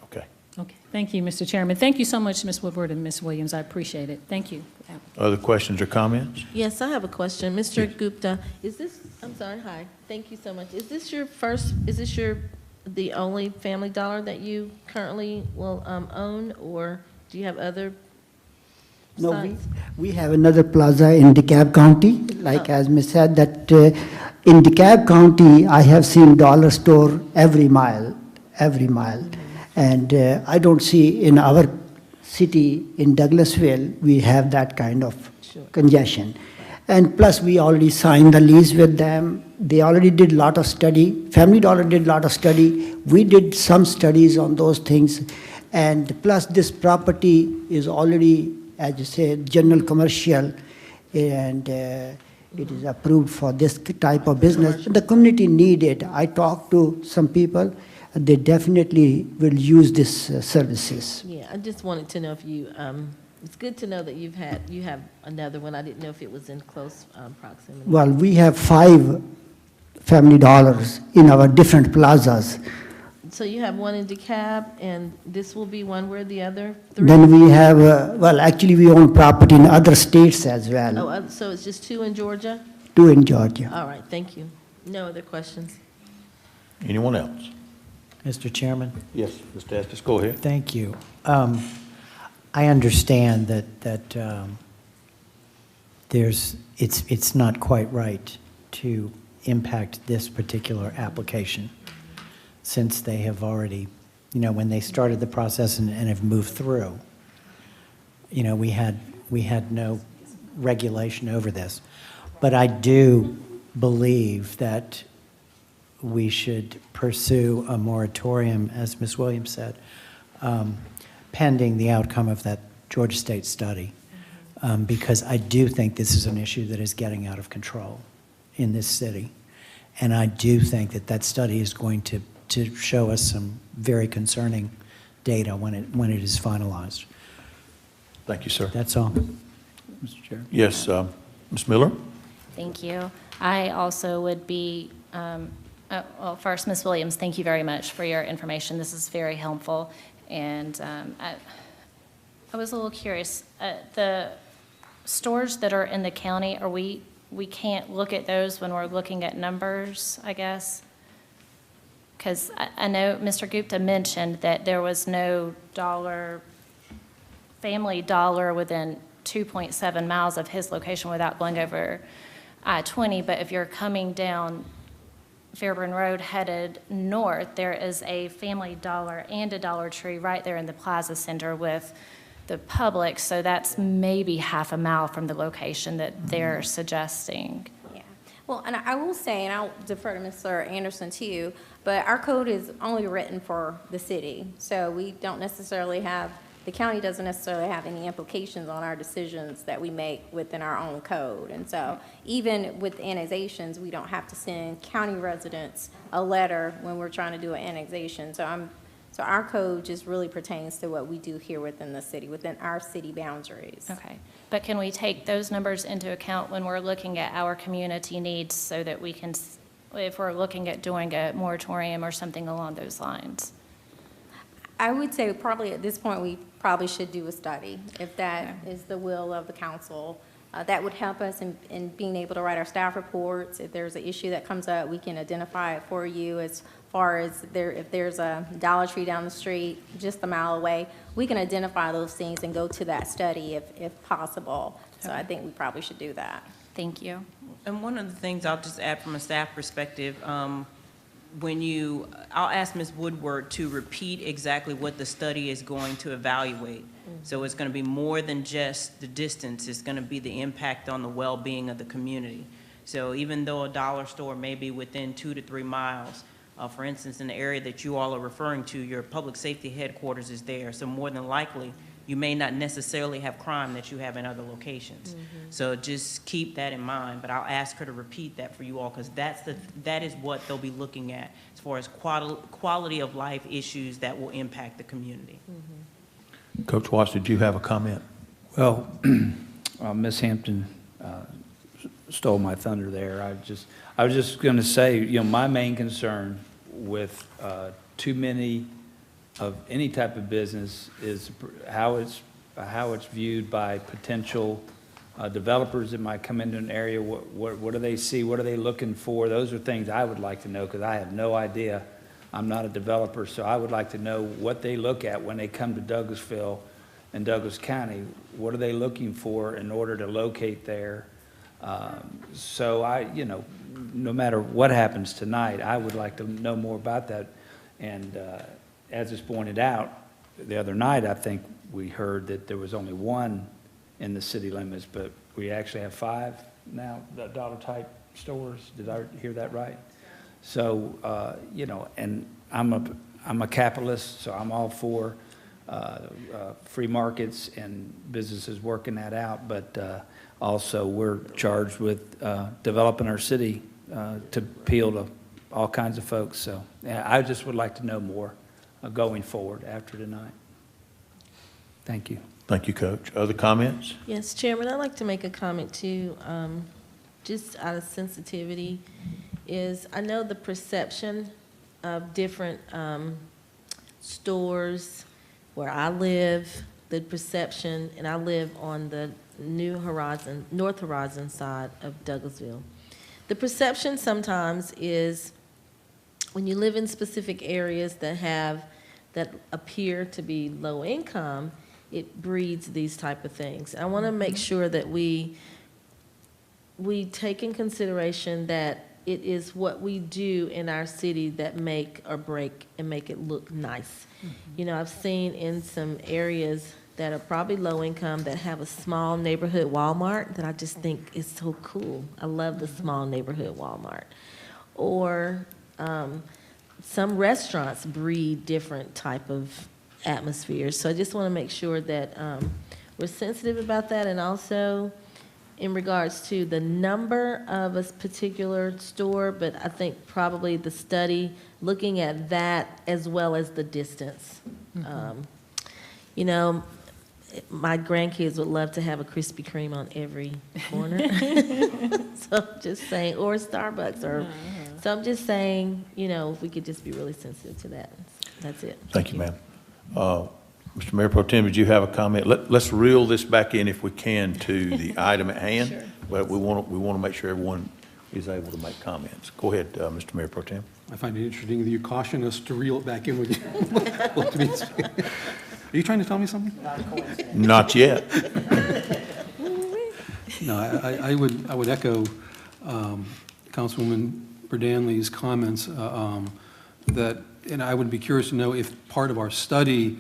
Okay. Okay, thank you, Mr. Chairman. Thank you so much, Ms. Woodward and Ms. Williams. I appreciate it. Thank you. Other questions or comments? Yes, I have a question. Mr. Gupta, I'm sorry, hi, thank you so much. Is this the only Family Dollar that you currently will own, or do you have other No, sites? we have another plaza in DeKalb County, like as Ms. said, that in DeKalb County, I have seen dollar store every mile. And I don't see in our city, in Douglasville, we have that kind of congestion. And plus, we already signed the lease with them. They already did a lot of study. Family Dollar did a lot of study. We did some studies on those things. And plus, this property is already, as you said, general commercial, and it is approved for this type of business. The community need it. I talked to some people. They definitely will use this services. Yeah, I just wanted to know if you, it's good to know that you have another one. I didn't know if it was in close proximity. Well, we have 5 Family Dollars in our different plazas. So you have one in DeKalb, and this will be one where the other 3? Then we have, well, actually, we own property in other states as well, Oh, so it's just 2 in Georgia? 2 in Georgia. All right, thank you. No other questions? Anyone else? Mr. Chairman? Yes, Mr. Estes, go ahead. Thank you. I understand that it's not quite right to impact this particular application, since they have already, when they started the process and have moved through, we had no regulation over this. But I do believe that we should pursue a moratorium, as Ms. Williams said, pending the outcome of that Georgia State study, because I do think this is an issue that is getting out of control in this city. And I do think that study is going to show us some very concerning data when it is finalized. Thank you, sir. That's all. Mr. Chair. Yes, Ms. Miller? Thank you. I also would be, well, first, Ms. Williams, thank you very much for your information. This is very helpful. And I was a little curious. The stores that are in the county, we can't look at those when we're looking at numbers, I guess? Because I know Mr. Gupta mentioned that there was no Family Dollar within 2.7 miles of his location without going over I-20, but if you're coming down Fairburn Road headed north, there is a Family Dollar and a Dollar Tree right there in the Plaza Center with the Publix, so that's maybe half a mile from the location that they're suggesting. Yeah. Well, and I will say, and I'll defer to Mr. Anderson too, but our code is only written for the city. So we don't necessarily have, the county doesn't necessarily have any implications on our decisions that we make within our own code. And so even with annexations, we don't have to send county residents a letter when we're trying to do an annexation. So our code just really pertains to what we do here within the city, within our city boundaries. Okay. But can we take those numbers into account when we're looking at our community needs so that we can, if we're looking at doing a moratorium or something along those lines? I would say probably at this point, we probably should do a study, if that is the will of the council. That would help us in being able to write our staff reports. If there's an issue that comes up, we can identify it for you. As far as if there's a Dollar Tree down the street, just a mile away, we can identify those things and go to that study if possible. So I think we probably should do that. Thank you. And one of the things I'll just add from a staff perspective, I'll ask Ms. Woodward to repeat exactly what the study is going to evaluate. So it's going to be more than just the distance. It's going to be the impact on the well-being of the community. So even though a dollar store may be within 2 to 3 miles, for instance, in the area that you all are referring to, your public safety headquarters is there. So more than likely, you may not necessarily have crime that you have in other locations. So just keep that in mind, but I'll ask her to repeat that for you all, because that is what they'll be looking at as far as quality of life issues that will impact the community. Coach Watts, did you have a comment? Well, Ms. Hampton stole my thunder there. I was just going to say, my main concern with too many of any type of business is how it's viewed by potential developers that might come into an area. What do they see? What are they looking for? Those are things I would like to know, because I have no idea. I'm not a developer, so I would like to know what they look at when they come to Douglasville and Douglas County. What are they looking for in order to locate there? So no matter what happens tonight, I would like to know more about that. And as is pointed out, the other night, I think we heard that there was only one in the city limits, but we actually have 5 now, the dollar-type stores. Did I hear that right? So, and I'm a capitalist, so I'm all for free markets and businesses working that out, but also we're charged with developing our city to appeal to all kinds of folks. So yeah, I just would like to know more going forward after tonight. Thank you. Thank you, Coach. Other comments? Yes, Chairman, I'd like to make a comment too, just out of sensitivity, is I know the perception of different stores where I live, the perception, and I live on the North Horizon side of Douglasville. The perception sometimes is when you live in specific areas that appear to be low income, it breeds these type of things. I want to make sure that we take in consideration that it is what we do in our city that make or break and make it look nice. I've seen in some areas that are probably low income that have a small neighborhood Walmart that I just think is so cool. I love the small neighborhood Walmart. Or some restaurants breed different type of atmospheres. So I just want to make sure that we're sensitive about that, and also in regards to the number of a particular store, but I think probably the study looking at that as well as the distance. My grandkids would love to have a Krispy Kreme on every corner. So I'm just saying, or Starbucks, or so I'm just saying, if we could just be really sensitive to that. That's it. Thank you, ma'am. Mr. Mayor Pro Tem, did you have a comment? Let's reel this back in, if we can, to the item at hand. Sure. But we want to make sure everyone is able to make comments. Go ahead, Mr. Mayor Pro Tem. I find it interesting that you caution us to reel it back in with you. Are you trying to tell me something? Not yet. No, I would echo Councilwoman Berdanley's comments that, and I would be curious to know if part of our study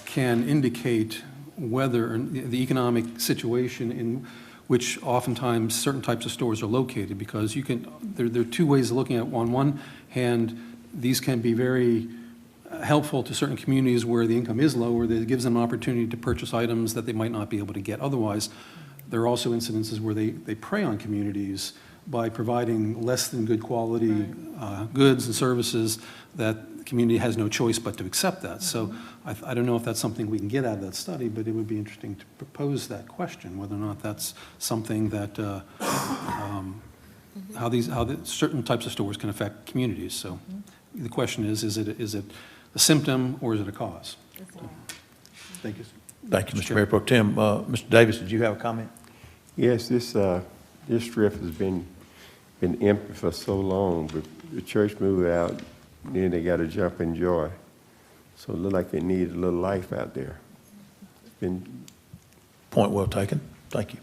can indicate whether the economic situation in which oftentimes certain types of stores are located, because there are 2 ways of looking at it. On one hand, these can be very helpful to certain communities where the income is lower, that it gives them an opportunity to purchase items that they might not be able to get otherwise. There are also incidences where they prey on communities by providing less than good quality goods and services that the community has no choice but to accept that. So I don't know if that's something we can get out of that study, but it would be interesting to propose that question, whether or not that's something that, how certain types of stores can affect communities. So the question is it a symptom or is it a cause? Thank you. Thank you, Mr. Mayor Pro Tem. Mr. Davis, did you have a comment? Yes, this strip has been empty for so long, but the church moved out, then they got a jump in joy. So it looked like they need a little life out there. It's been... Point well taken. Thank you.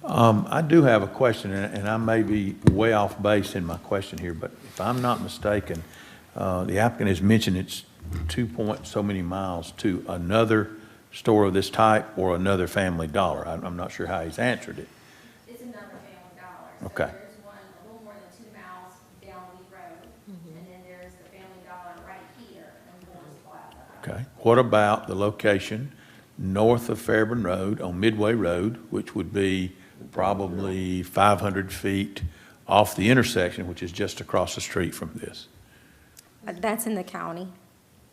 I do have a question, and I may be way off base in my question here, but if I'm not mistaken, the applicant has mentioned it's 2 point so many miles to another store of this type or another Family Dollar. I'm not sure how he's answered it. It's another Family Dollar. Okay. There's one a little more than 2 miles down Lee Road, and then there's the Family Dollar right here in Lawrence Plaza. Okay. What about the location north of Fairburn Road on Midway Road, which would be probably 500 feet off the intersection, which is just across the street from this? That's in the county.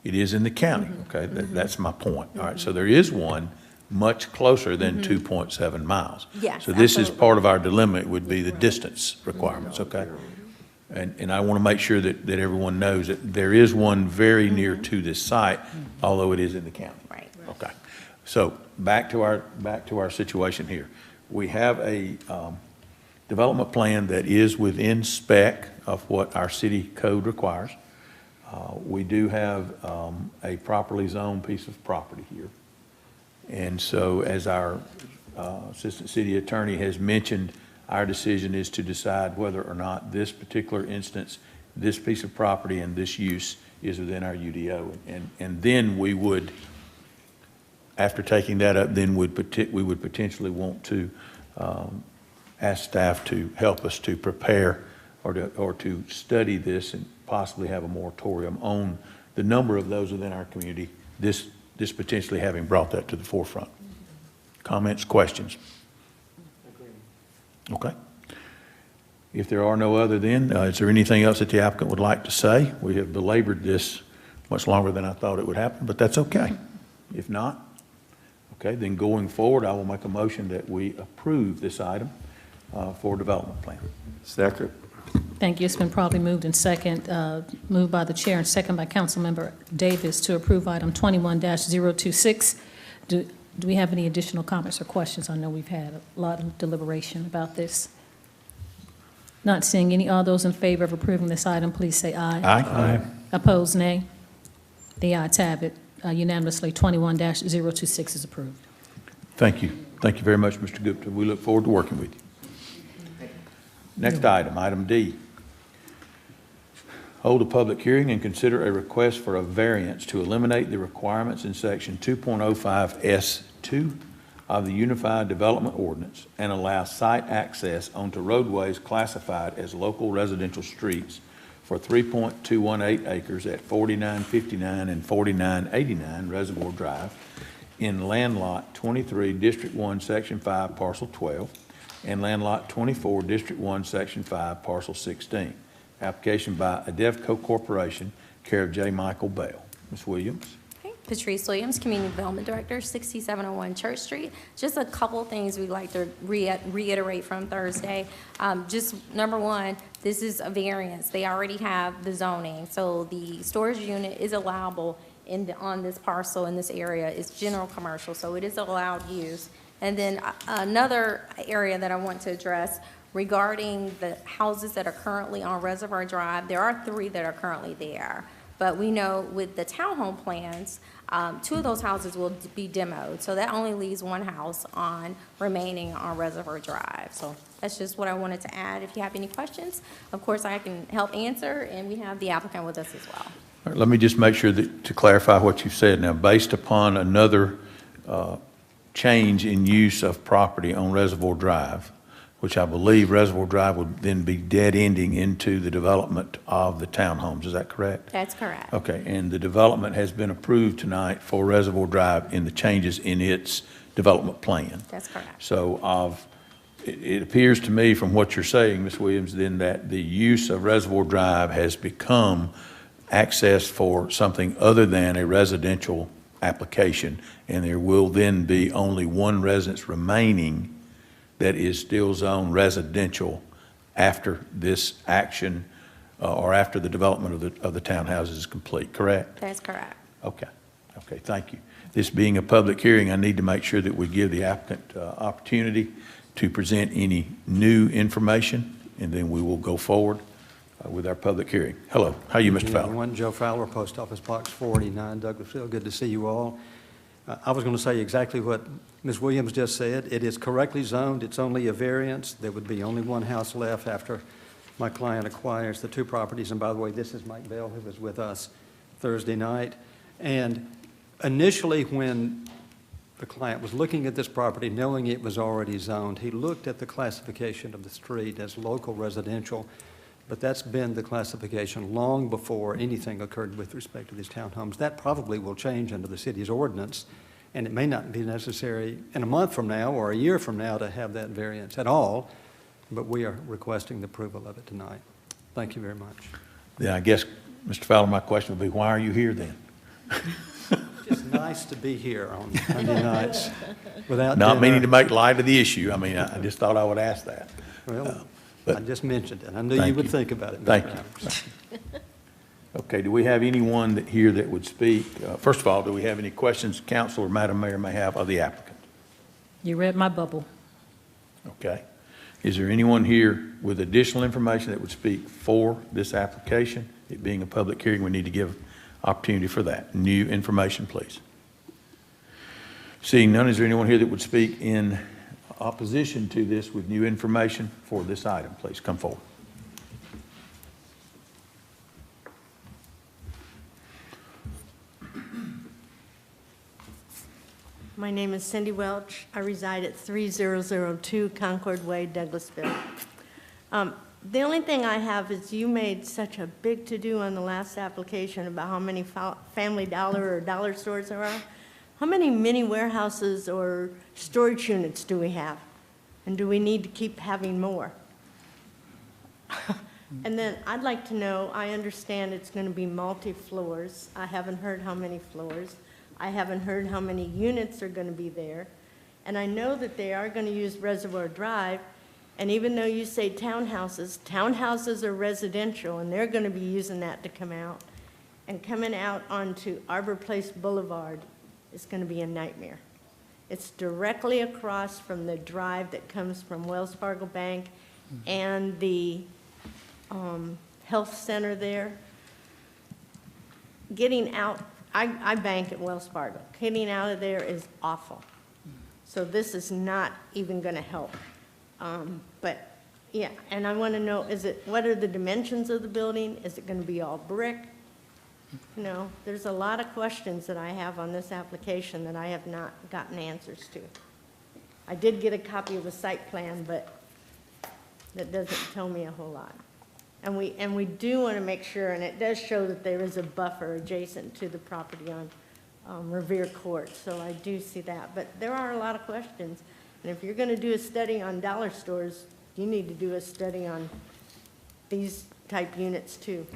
It is in the county, okay? That's my point. All right, so there is one much closer than 2.7 miles. Yes, So this is absolutely. part of our dilemma, it would be the distance requirements, okay? And I want to make sure that everyone knows that there is one very near to this site, although it is in the county. Right. Okay. So back to our situation here. We have a development plan that is within spec of what our city code requires. We do have a properly zoned piece of property here. And so as our assistant city attorney has mentioned, our decision is to decide whether or not this particular instance, this piece of property and this use is within our UDO. And then we would, after taking that up, then we would potentially want to ask staff to help us to prepare or to study this and possibly have a moratorium on the number of those within our community, this potentially having brought that to the forefront. Comments, questions? Okay. If there are no other then, is there anything else that the applicant would like to say? We have belabored this much longer than I thought it would happen, but that's okay. If not, okay, then going forward, I will make a motion that we approve this item for development plan. Second. Thank you. It's been probably moved and second, moved by the chair and second by Councilmember Davis to approve item 21-026. Do we have any additional comments or questions? I know we've had a lot of deliberation about this. Not seeing any. All those in favor of approving this item, please say aye. Aye. Opposed, nay. The ayes have it. Unanimously, 21-026 is approved. Thank you. Thank you very much, Mr. Gupta. We look forward to working with you. Next item, item D. Hold a public hearing and consider a request for a variance to eliminate the requirements in section 2.05S2 of the Unified Development Ordinance and allow site access onto roadways classified as local residential streets for 3.218 acres at 4959 and 4989 Reservoir Drive in land lot 23, District 1, Section 5, Parcel 12, and land lot 24, District 1, Section 5, Parcel 16. Application by Adevco Corporation, care of J. Michael Bell. Ms. Williams? Okay. Patrice Williams, Community Development Director, 6701 Church Street. Just a couple things we'd like to reiterate from Thursday. Just number one, this is a variance. They already have the zoning, so the storage unit is allowable on this parcel in this area. It's general commercial, so it is allowed use. And then another area that I want to address regarding the houses that are currently on Reservoir Drive, there are 3 that are currently there. But we know with the townhome plans, 2 of those houses will be demoed. So that only leaves 1 house remaining on Reservoir Drive. So that's just what I wanted to add. If you have any questions, of course, I can help answer, and we have the applicant with us as well. All right, let me just make sure that, to clarify what you said now, based upon another change in use of property on Reservoir Drive, which I believe Reservoir Drive would then be dead-ending into the development of the townhomes. Is that correct? That's correct. Okay, and the development has been approved tonight for Reservoir Drive in the changes in its development plan. That's correct. So it appears to me from what you're saying, Ms. Williams, then that the use of Reservoir Drive has become access for something other than a residential application, and there will then be only 1 residence remaining that is still zoned residential after this action or after the development of the townhouses is complete, correct? That's correct. Okay, thank you. This being a public hearing, I need to make sure that we give the applicant opportunity to present any new information, and then we will go forward with our public hearing. Hello, how are you, Mr. Fowler? Everyone, Joe Fowler, Post Office Box 49, Douglasville. Good to see you all. I was going to say exactly what Ms. Williams just said. It is correctly zoned. It's only a variance. There would be only 1 house left after my client acquires the 2 properties. And by the way, this is Mike Bell, who was with us Thursday night. And initially, when the client was looking at this property knowing it was already zoned. He looked at the classification of the street as local residential, but that's been the classification long before anything occurred with respect to these townhomes. That probably will change under the city's ordinance, and it may not be necessary in a month from now or a year from now to have that variance at all, but we are requesting the approval of it tonight. Thank you very much. Then I guess, Mr. Fowler, my question would be, why are you here then? It's nice to be here on Monday nights without Not dinner. meaning to make light of the issue. I mean, I just thought I would ask that. Well, but I just mentioned it. I knew thank you would you. think about it, Mr. Thank Brown. Okay, do we have anyone here that would speak? First of all, do we have any questions council or Madam Mayor may have of the applicant? You read my bubble. Okay. Is there anyone here with additional information that would speak for this application? It being a public hearing, we need to give opportunity for that. New information, please. Seeing none, is there anyone here that would speak in opposition to this with new information for this item? Please come forward. My name is Cindy Welch. I reside at 3002 Concord Way, Douglasville. The only thing I have is you made such a big to-do on the last application about how many Family Dollar or dollar stores there are. How many mini warehouses or storage units do we have? And do we need to keep having more? And then I'd like to know, I understand it's going to be multi-floors. I haven't heard how many floors. I haven't heard how many units are going to be there. And I know that they are going to use Reservoir Drive. And even though you say townhouses are residential, and they're going to be using that to come out. And coming out onto Arbor Place Boulevard is going to be a nightmare. It's directly across from the drive that comes from Wells Fargo Bank and the health center there. Getting out, I bank at Wells Fargo. Getting out of there is awful. So this is not even going to help. But yeah, and I want to know, what are the dimensions of the building? Is it going to be all brick? You know, there's a lot of questions that I have on this application that I have not gotten answers to. I did get a copy of a site plan, but that doesn't tell me a whole lot. And we do want to make sure, and it does show that there is a buffer adjacent to the property on Revere Court, so I do see that. But there are a lot of questions. And if you're going to do a study on dollar stores, you need to do a study on these type units too.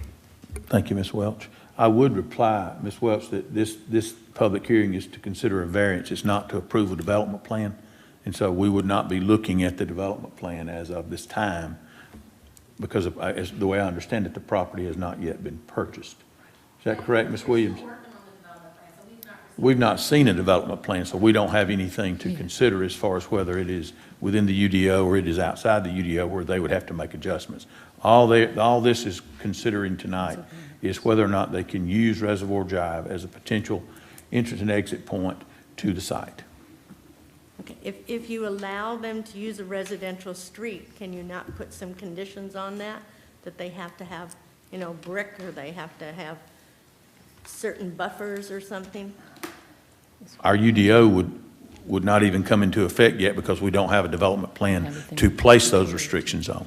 Thank you, Ms. Welch. I would reply, Ms. Welch, that this public hearing is to consider a variance. It's not to approve a development plan. And so we would not be looking at the development plan as of this time because of, as the way I understand it, the property has not yet been purchased. Is that correct, Ms. Williams? We've not seen a development plan, so we don't have anything to consider as far as whether it is within the UDO or it is outside the UDO where they would have to make adjustments. All this is considering tonight is whether or not they can use Reservoir Drive as a potential entrance and exit point to the site. Okay, if you allow them to use a residential street, can you not put some conditions on that? That they have to have, you know, brick, or they have to have certain buffers or something? Our UDO would not even come into effect yet because we don't have a development plan to place those restrictions on.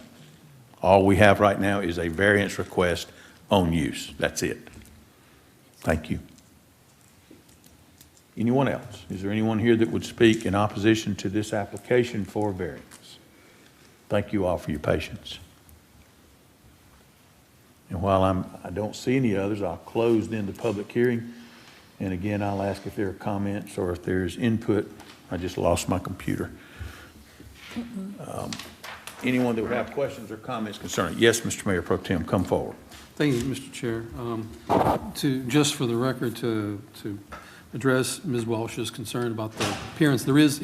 All we have right now is a variance request on use. That's it. Thank you. Anyone else? Is there anyone here that would speak in opposition to this application for variance? Thank you all for your patience. And while I don't see any others, I'll close then the public hearing. And again, I'll ask if there are comments or if there's input. I just lost my computer. Anyone that would have questions or comments concerning? Yes, Mr. Mayor Pro Tem, come forward. Thank you, Mr. Chair. Just for the record, to address Ms. Welch's concern about the appearance, there is,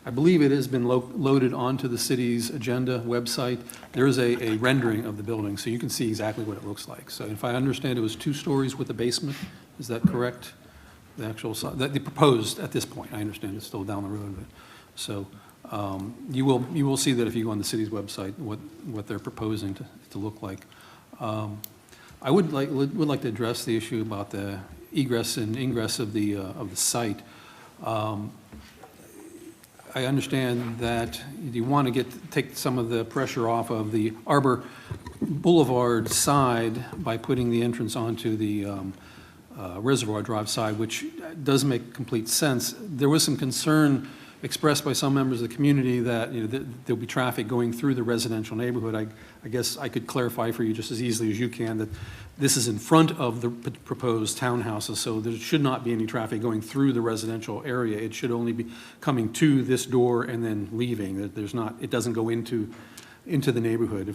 I believe it has been loaded onto the city's agenda website. There is a rendering of the building, so you can see exactly what it looks like. So if I understand, it was 2 stories with a basement. Is that correct? The actual, the proposed at this point. I understand it's still down the road, but so you will see that if you go on the city's website what they're proposing to look like. I would like to address the issue about the egress and ingress of the site. I understand that you want to take some of the pressure off of the Arbor Boulevard side by putting the entrance onto the Reservoir Drive side, which does make complete sense. There was some concern expressed by some members of the community that, there'll be traffic going through the residential neighborhood. I guess I could clarify for you just as easily as you can that this is in front of the proposed townhouses, so there should not be any traffic going through the residential area. It should only be coming to this door and then leaving. It doesn't go into the neighborhood.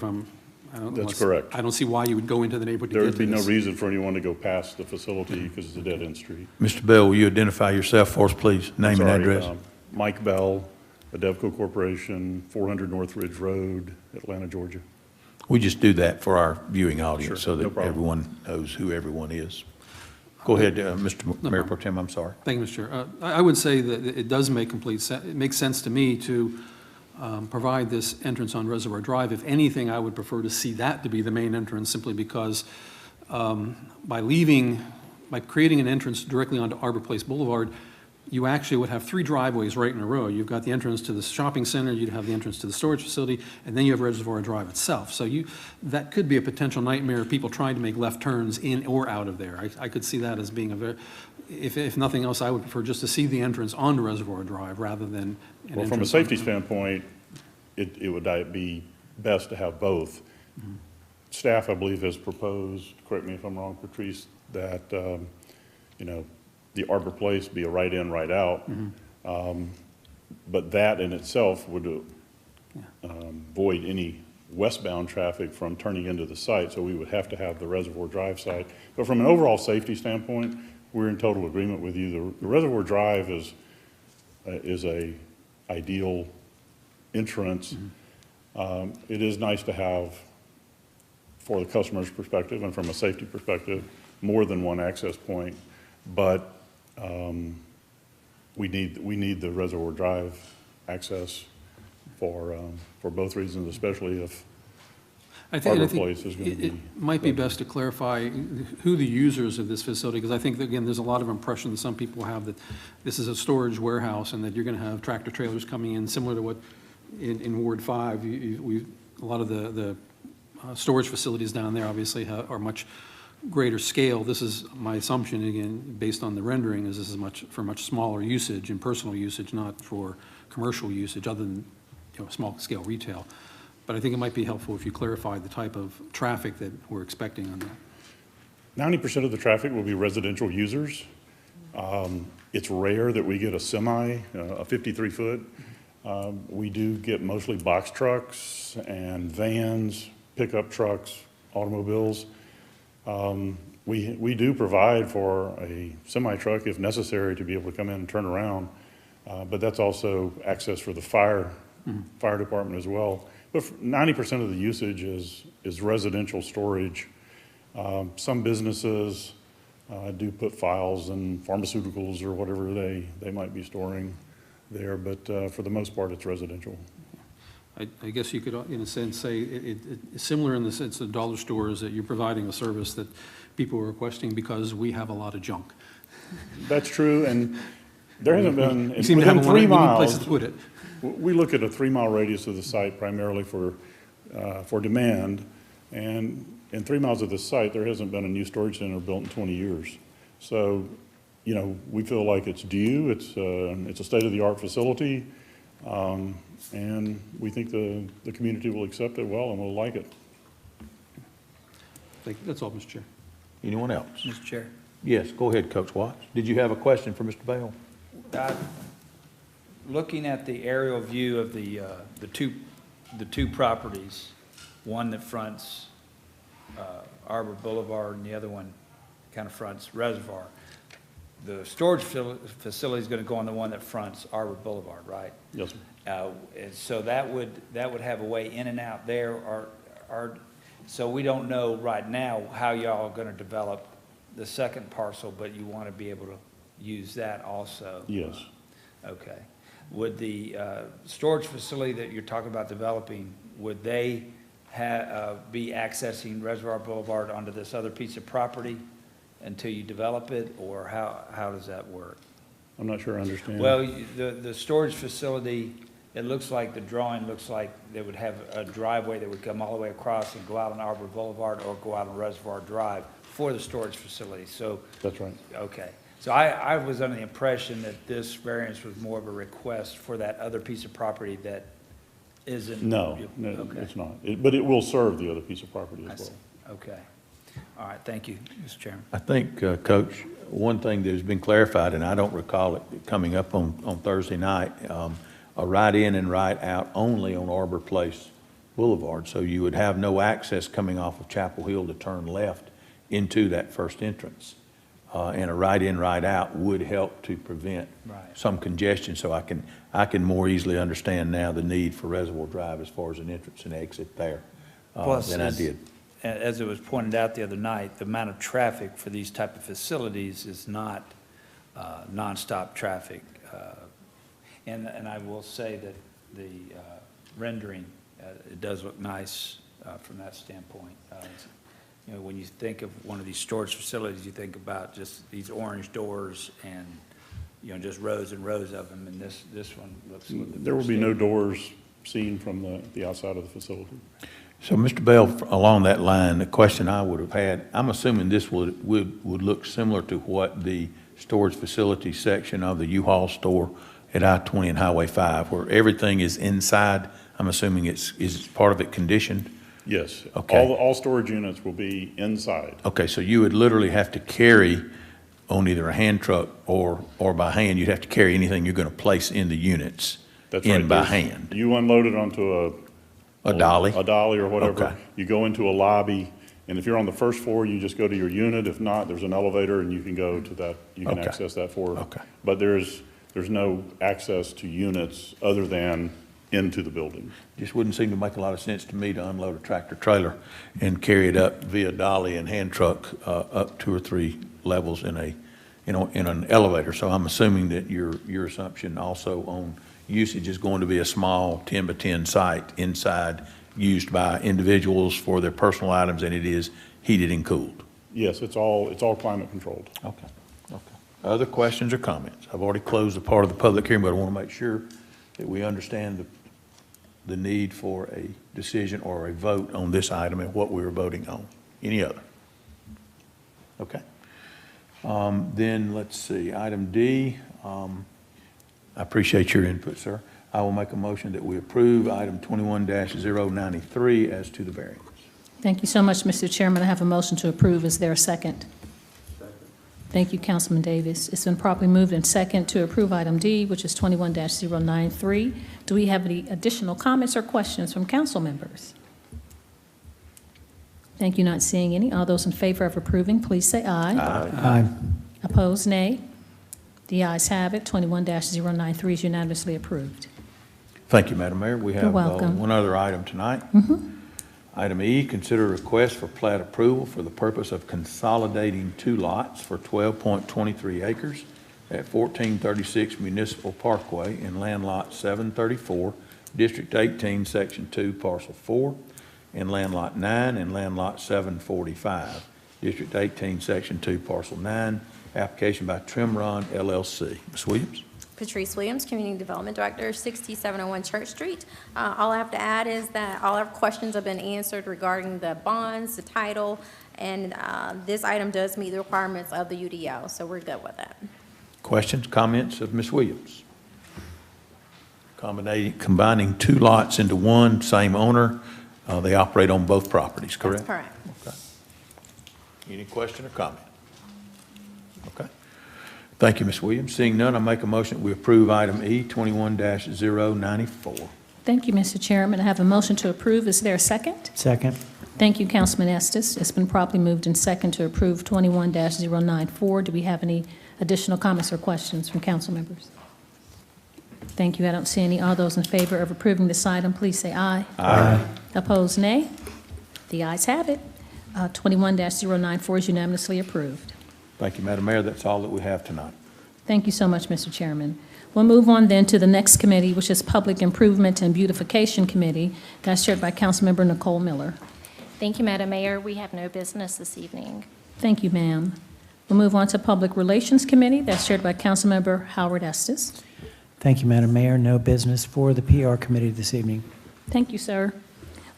That's correct. I don't see why you would go into the neighborhood to There get would be to no this. reason for anyone to go past the facility because it's a dead-end street. Mr. Bell, will you identify yourself for us, please? Name and Sorry, address. Mike Bell, Adevco Corporation, 400 North Ridge Road, Atlanta, Georgia. We just do that for our viewing audience Sure, so no that problem. everyone knows who everyone is. Go ahead, Mr. Mayor Pro Tem, I'm sorry. Thank you, Mr. Chair. I would say that it does make complete sense. It makes sense to me to provide this entrance on Reservoir Drive. If anything, I would prefer to see that to be the main entrance, simply because by creating an entrance directly onto Arbor Place Boulevard, you actually would have 3 driveways right in a row. You've got the entrance to the shopping center, you'd have the entrance to the storage facility, and then you have Reservoir Drive itself. So that could be a potential nightmare of people trying to make left turns in or out of there. I could see that as being if nothing else, I would prefer just to see the entrance onto Reservoir Drive rather than an Well, from a entrance safety on- standpoint, it would be best to have both. Staff, I believe, has proposed, correct me if I'm wrong, Patrice, that, the Arbor Place be a right in, right out. But that in itself would void any westbound traffic from turning into the site, so we would have to have the Reservoir Drive site. But from an overall safety standpoint, we're in total agreement with you. The Reservoir Drive is a ideal entrance. It is nice to have, for the customer's perspective and from a safety perspective, more than one access point, but we need the Reservoir Drive access for both reasons, especially if Arbor Place is going to be. It might be best to clarify who the users of this facility, because I think, that, again, there's a lot of impression that some people have that this is a storage warehouse and that you're going to have tractor trailers coming in, similar to what in Ward 5, a lot of the storage facilities down there obviously are much greater scale. This is my assumption, again, based on the rendering, is this is for much smaller usage and personal usage, not for commercial usage, other than small scale retail. But I think it might be helpful if you clarify the type of traffic that we're expecting on that. 90% of the traffic will be residential users. It's rare that we get a semi, a 53-foot. We do get mostly box trucks and vans, pickup trucks, automobiles. We do provide for a semi-truck if necessary to be able to come in and turn around, but that's also access for the fire department as well. But 90% of the usage is residential storage. Some businesses do put files and pharmaceuticals or whatever they might be storing there, but for the most part, it's residential. I guess you could, in a sense, say it's similar in the sense of dollar stores, that you're providing a service that people are requesting because we have a lot of junk. That's true, and there hasn't been, You seem to have within one 3 of the miles, places to put it. we look at a 3-mile radius of the site primarily for demand, and in 3 miles of the site, there hasn't been a new storage center built in 20 years. So, we feel like it's due. It's a state-of-the-art facility. And we think the community will accept it well and will like it. Thank you. That's all, Mr. Chair. Anyone else? Mr. Chair. Yes, go ahead, Coach Watts. Did you have a question for Mr. Bell? Looking at the aerial view of the two properties, one that fronts Arbor Boulevard and the other one kind of fronts Reservoir, the storage facility is going to go on the one that fronts Arbor Boulevard, right? Yes, sir. And so that would have a way in and out there, so we don't know right now how y'all are going to develop the second parcel, but you want to be able to use that also? Yes. Okay. Would the storage facility that you're talking about developing, would they be accessing Reservoir Boulevard onto this other piece of property until you develop it, or how does that work? I'm not sure I understand. Well, the storage facility, it looks like, the drawing looks like they would have a driveway that would come all the way across and go out on Arbor Boulevard or go out on Reservoir Drive for the storage facility, so. That's right. Okay. So I was under the impression that this variance was more of a request for that other piece of property that isn't. No, Okay. it's not. But it will serve the other piece of property I as see. well. Okay. All right, thank you, Mr. Chairman. I think, Coach, one thing that has been clarified, and I don't recall it coming up on Thursday night, a right in and right out only on Arbor Place Boulevard. So you would have no access coming off of Chapel Hill to turn left into that first entrance. And a right in, right out would help to prevent some congestion. So I can more easily understand now the need for Reservoir Drive as far as an entrance and exit there than I did. As it was pointed out the other night, the amount of traffic for these type of facilities is not nonstop traffic. And I will say that the rendering, it does look nice from that standpoint. You know, when you think of one of these storage facilities, you think about just these orange doors and, you know, just rows and rows of them, and this one looks a little bit There more will be no stable. doors seen from the outside of the facility. So, Mr. Bell, along that line, the question I would have had, I'm assuming this would look similar to what the storage facility section of the U-Haul store at I-20 and Highway 5, where everything is inside. I'm assuming is part of it conditioned? Yes. Okay. All storage units will be inside. Okay, so you would literally have to carry on either a hand truck or by hand, you'd have to carry anything you're going to place in the units That's in right. by There's- hand. You unload it onto A dolly? a dolly or whatever. Okay. You go into a lobby, and if you're on the first floor, you just go to your unit. If not, there's an elevator, and you can go to that, you can Okay. access that floor. Okay. But there's no access to units other than into the building. Just wouldn't seem to make a lot of sense to me to unload a tractor trailer and carry it up via dolly and hand truck up 2 or 3 levels in an elevator. So I'm assuming that your assumption also on usage is going to be a small 10 by 10 site inside used by individuals for their personal items, and it is heated and cooled. Yes, it's all climate controlled. Okay. Other questions or comments? I've already closed the part of the public hearing, but I want to make sure that we understand the need for a decision or a vote on this item and what we are voting on. Any other? Okay. Then let's see, item D. I appreciate your input, sir. I will make a motion that we approve item 21-093 as to the variance. Thank you so much, Mr. Chairman. I have a motion to approve. Is there a second? Thank you, Councilman Davis. It's been properly moved and second to approve item D, which is 21-093. Do we have any additional comments or questions from council members? Thank you. Not seeing any. All those in favor of approving, please say aye. Aye. Opposed, nay. The ayes have it. 21-093 is unanimously approved. Thank you, Madam Mayor. We You're have welcome. one other item tonight. Item E, consider a request for plat approval for the purpose of consolidating 2 lots for 12.23 acres at 1436 Municipal Parkway in Land Lot 734, District 18, Section 2, Parcel 4, and Land Lot 9 and Land Lot 745, District 18, Section 2, Parcel 9, application by Trimron LLC. Ms. Williams? Patrice Williams, Community Development Director, 6701 Church Street. All I have to add is that all our questions have been answered regarding the bonds, the title, and this item does meet the requirements of the UDO, so we're good with it. Questions, comments of Ms. Williams? Combining 2 lots into one, same owner. They operate on both properties, correct? That's correct. Okay. Any question or comment? Okay. Thank you, Ms. Williams. Seeing none, I make a motion that we approve item E, 21-094. Thank you, Mr. Chairman. I have a motion to approve. Is there a second? Second. Thank you, Councilman Estes. It's been properly moved and second to approve 21-094. Do we have any additional comments or questions from council members? Thank you. I don't see any. All those in favor of approving this item, please say aye. Aye. Opposed, nay. The ayes have it. 21-094 is unanimously approved. Thank you, Madam Mayor. That's all that we have tonight. Thank you so much, Mr. Chairman. We'll move on then to the next committee, which is Public Improvement and Beautification Committee. That's chaired by Councilmember Nicole Miller. Thank you, Madam Mayor. We have no business this evening. Thank you, ma'am. We'll move on to Public Relations Committee. That's chaired by Councilmember Howard Estes. Thank you, Madam Mayor. No business for the PR committee this evening. Thank you, sir.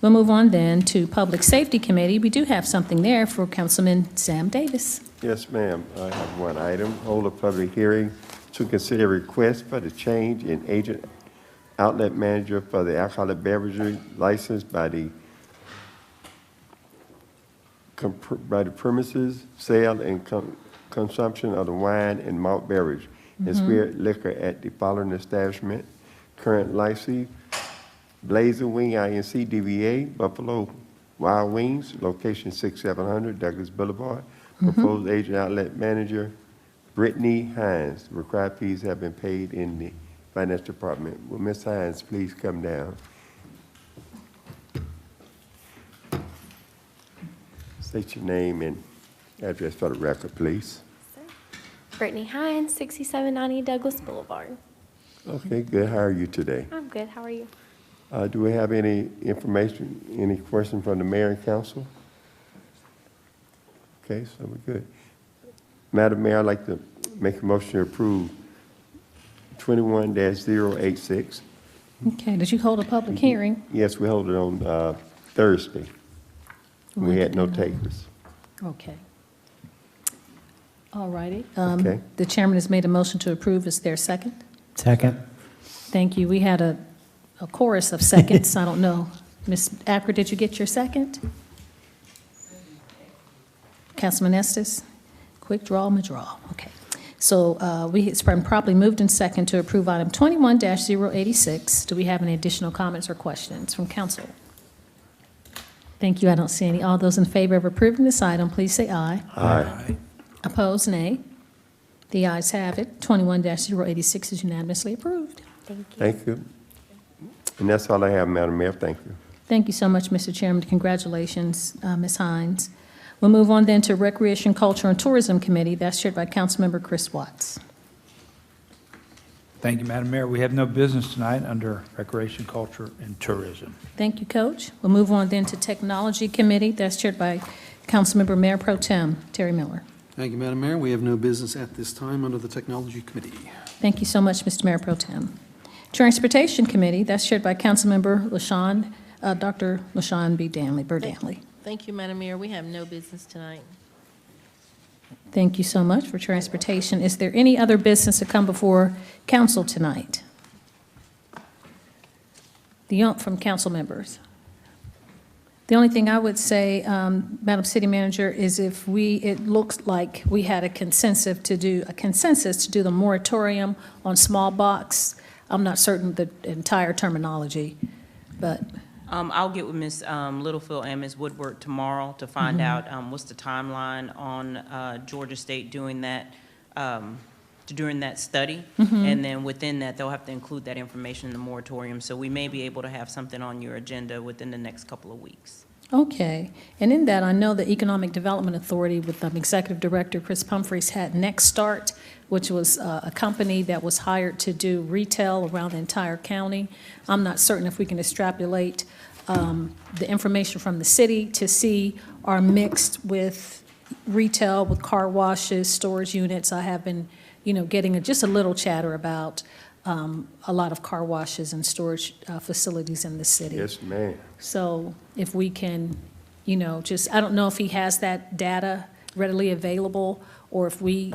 We'll move on then to Public Safety Committee. We do have something there for Councilman Sam Davis. Yes, ma'am. I have one item. Hold a public hearing to consider request for the change in agent outlet manager for the alcoholic beverage license by the premises, sale, and consumption of the wine and malt beverage and spirit liquor at the following establishment. Current licensee, Blazer Wing Inc. DBA, Buffalo Wild Wings, location 6700 Douglas Boulevard. Proposed agent outlet manager, Brittany Hines. Required fees have been paid in the finance department. Will Ms. Hines please come down? State your name and address for the record, please. Brittany Hines, 6790 Douglas Boulevard. Okay, good. How are you today? I'm good. How are you? Do we have any information, any question from the mayor and council? Okay, so we're good. Madam Mayor, I'd like to make a motion to approve 21-086. Okay, did you hold a public hearing? Yes, we hold it on Thursday. We had no takers. Okay. All righty. Okay. The chairman has made a motion to approve. Is there a second? Second. Thank you. We had a chorus of seconds. I don't know. Ms. Acker, did you get your second? Councilman Estes? Quick draw, madraw. Okay. So it's been properly moved and second to approve item 21-086. Do we have any additional comments or questions from council? Thank you. I don't see any. All those in favor of approving this item, please say aye. Aye. Opposed, nay. The ayes have it. 21-086 is unanimously approved. Thank you. Thank you. And that's all I have, Madam Mayor. Thank you. Thank you so much, Mr. Chairman. Congratulations, Ms. Hines. We'll move on then to Recreation, Culture, and Tourism Committee. That's chaired by Councilmember Chris Watts. Thank you, Madam Mayor. We have no business tonight under Recreation, Culture, and Tourism. Thank you, Coach. We'll move on then to Technology Committee. That's chaired by Councilmember Mayor Pro Tem Terry Miller. Thank you, Madam Mayor. We have no business at this time under the Technology Committee. Thank you so much, Mr. Mayor Pro Tem. Transportation Committee, that's chaired by Councilmember LaShawn, Dr. LaShawn B. Danley. Thank you, Madam Mayor. We have no business tonight. Thank you so much for transportation. Is there any other business to come before council tonight? From council members? The only thing I would say, Madam City Manager, is it looks like we had a consensus to do the moratorium on small box. I'm not certain the entire terminology, but. I'll get with Ms. Littlefield and Ms. Woodward tomorrow to find out what's the timeline on Georgia State doing that study. And then within that, they'll have to include that information in the moratorium. So we may be able to have something on your agenda within the next couple of weeks. Okay. And in that, I know the Economic Development Authority with Executive Director Chris Pumphrey had Next Start, which was a company that was hired to do retail around the entire county. I'm not certain if we can extrapolate the information from the city to see are mixed with retail, with car washes, storage units. I have been, getting just a little chatter about a lot of car washes and storage facilities in the city. Yes, ma'am. So if we can, I don't know if he has that data readily available, or if we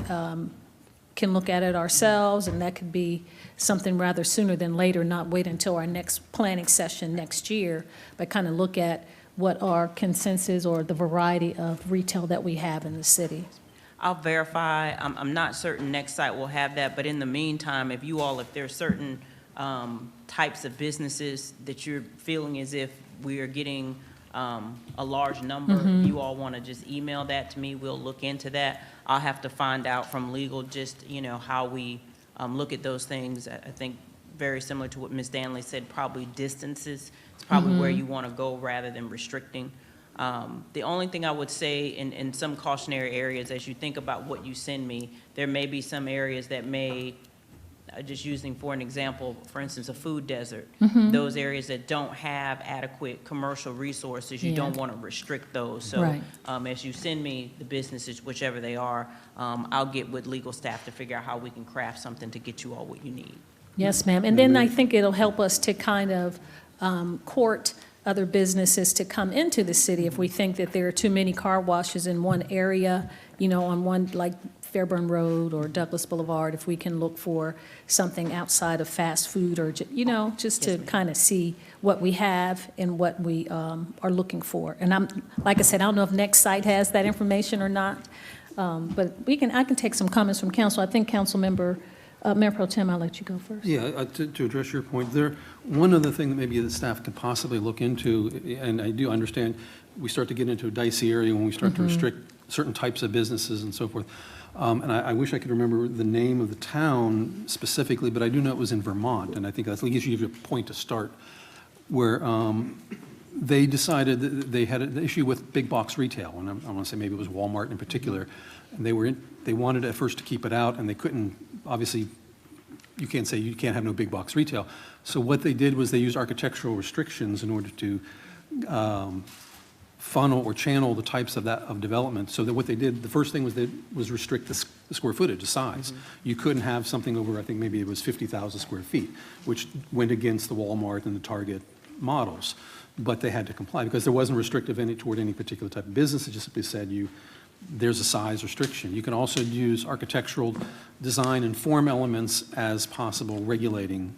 can look at it ourselves, and that could be something rather sooner than later, not wait until our next planning session next year, but kind of look at what our consensus or the variety of retail that we have in the city. I'll verify. I'm not certain Next Site will have that, but in the meantime, if there's certain types of businesses that you're feeling as if we are getting a large number, you all want to just email that to me, we'll look into that. I'll have to find out from legal just, how we look at those things. I think very similar to what Ms. Danley said, probably distances. It's probably where you want to go rather than restricting. The only thing I would say in some cautionary areas, as you think about what you send me, there may be some areas that may just using for an example, for instance, a food desert, Mhm. those areas that don't have adequate commercial resources, you Yeah. don't want to restrict those. So Right. as you send me the businesses, whichever they are, I'll get with legal staff to figure out how we can craft something to get you all what you need. Yes, ma'am. And then I think it'll help us to kind of court other businesses to come into the city if we think that there are too many car washes in one area, you know, on one, like Fairburn Road or Douglas Boulevard, if we can look for something outside of fast food or, you know, just to kind of see what we have and what we are looking for. And like I said, I don't know if Next Site has that information or not, but I can take some comments from council. I think Mayor Pro Tem, I'll let you go first. Yeah, to address your point, one other thing that maybe the staff could possibly look into, and I do understand, we start to get into a dicey area when we start to restrict certain types of businesses and so forth. And I wish I could remember the name of the town specifically, but I do know it was in Vermont, and I think that's usually a point to start, where they decided that they had an issue with big box retail, and I want to say maybe it was Walmart in particular, and they wanted at first to keep it out, and they couldn't. Obviously, you can't say you can't have no big box retail. So what they did was they used architectural restrictions in order to funnel or channel the types of development. So that what they did, the first thing was restrict the square footage, the size. You couldn't have something over, I think maybe it was 50,000 square feet, which went against the Walmart and the Target models. But they had to comply because there wasn't restrictive toward any particular type of business. It just simply said there's a size restriction. You can also use architectural design and form elements as possible regulating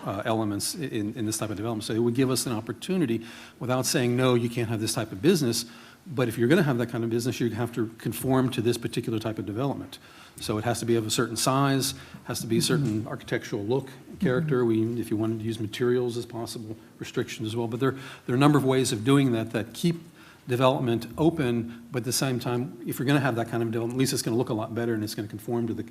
elements in this type of development. So it would give us an opportunity, without saying, no, you can't have this type of business, but if you're going to have that kind of business, you have to conform to this particular type of development. So it has to be of a certain size, has to be a certain architectural look, character. If you wanted to use materials as possible, restrictions as well. But there are a number of ways of doing that keep development open, but at the same time, if you're going to have that kind of development, at least it's going to look a lot better and it's going to conform to the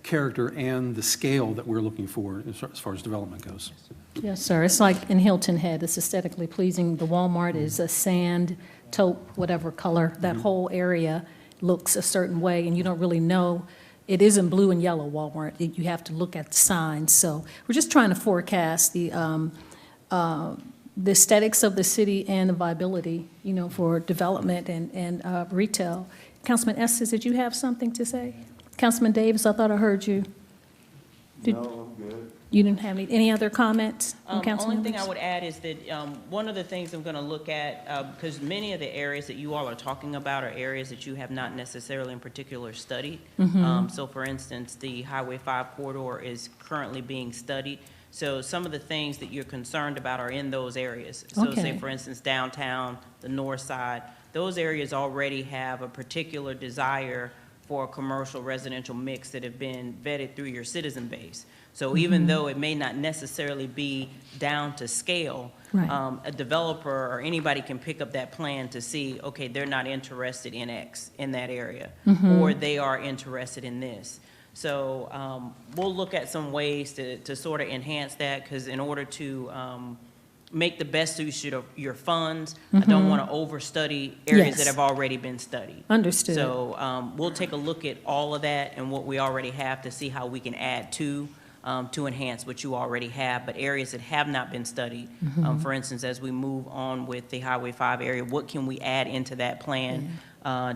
character and the scale that we're looking for as far as development goes. Yes, sir. It's like in Hilton Head, it's aesthetically pleasing. The Walmart is a sand, taupe, whatever color. That whole area looks a certain way, and you don't really know. It isn't blue and yellow Walmart. You have to look at the signs. So we're just trying to forecast the aesthetics of the city and the viability, you know, for development and retail. Councilman Estes, did you have something to say? Councilman Davis, I thought I heard you. No, I'm good. You didn't have any other comments from council Only thing members? I would add is that one of the things I'm going to look at, because many of the areas that you all are talking about are areas that you have not necessarily in particular studied. So for instance, the Highway 5 corridor is currently being studied. So some of the things that you're concerned about are in those areas. So say, for instance, downtown, the north side, those areas already have a particular desire for a commercial residential mix that have been vetted through your citizen base. So even though it may not necessarily be down to scale, a developer or anybody can pick up that plan to see, okay, they're not interested in X in that area, or they are interested in this. So we'll look at some ways to sort of enhance that, because in order to make the best use of your funds, I don't want to overstudy areas that have already been studied. Understood. So we'll take a look at all of that and what we already have to see how we can add to enhance what you already have, but areas that have not been studied. For instance, as we move on with the Highway 5 area, what can we add into that plan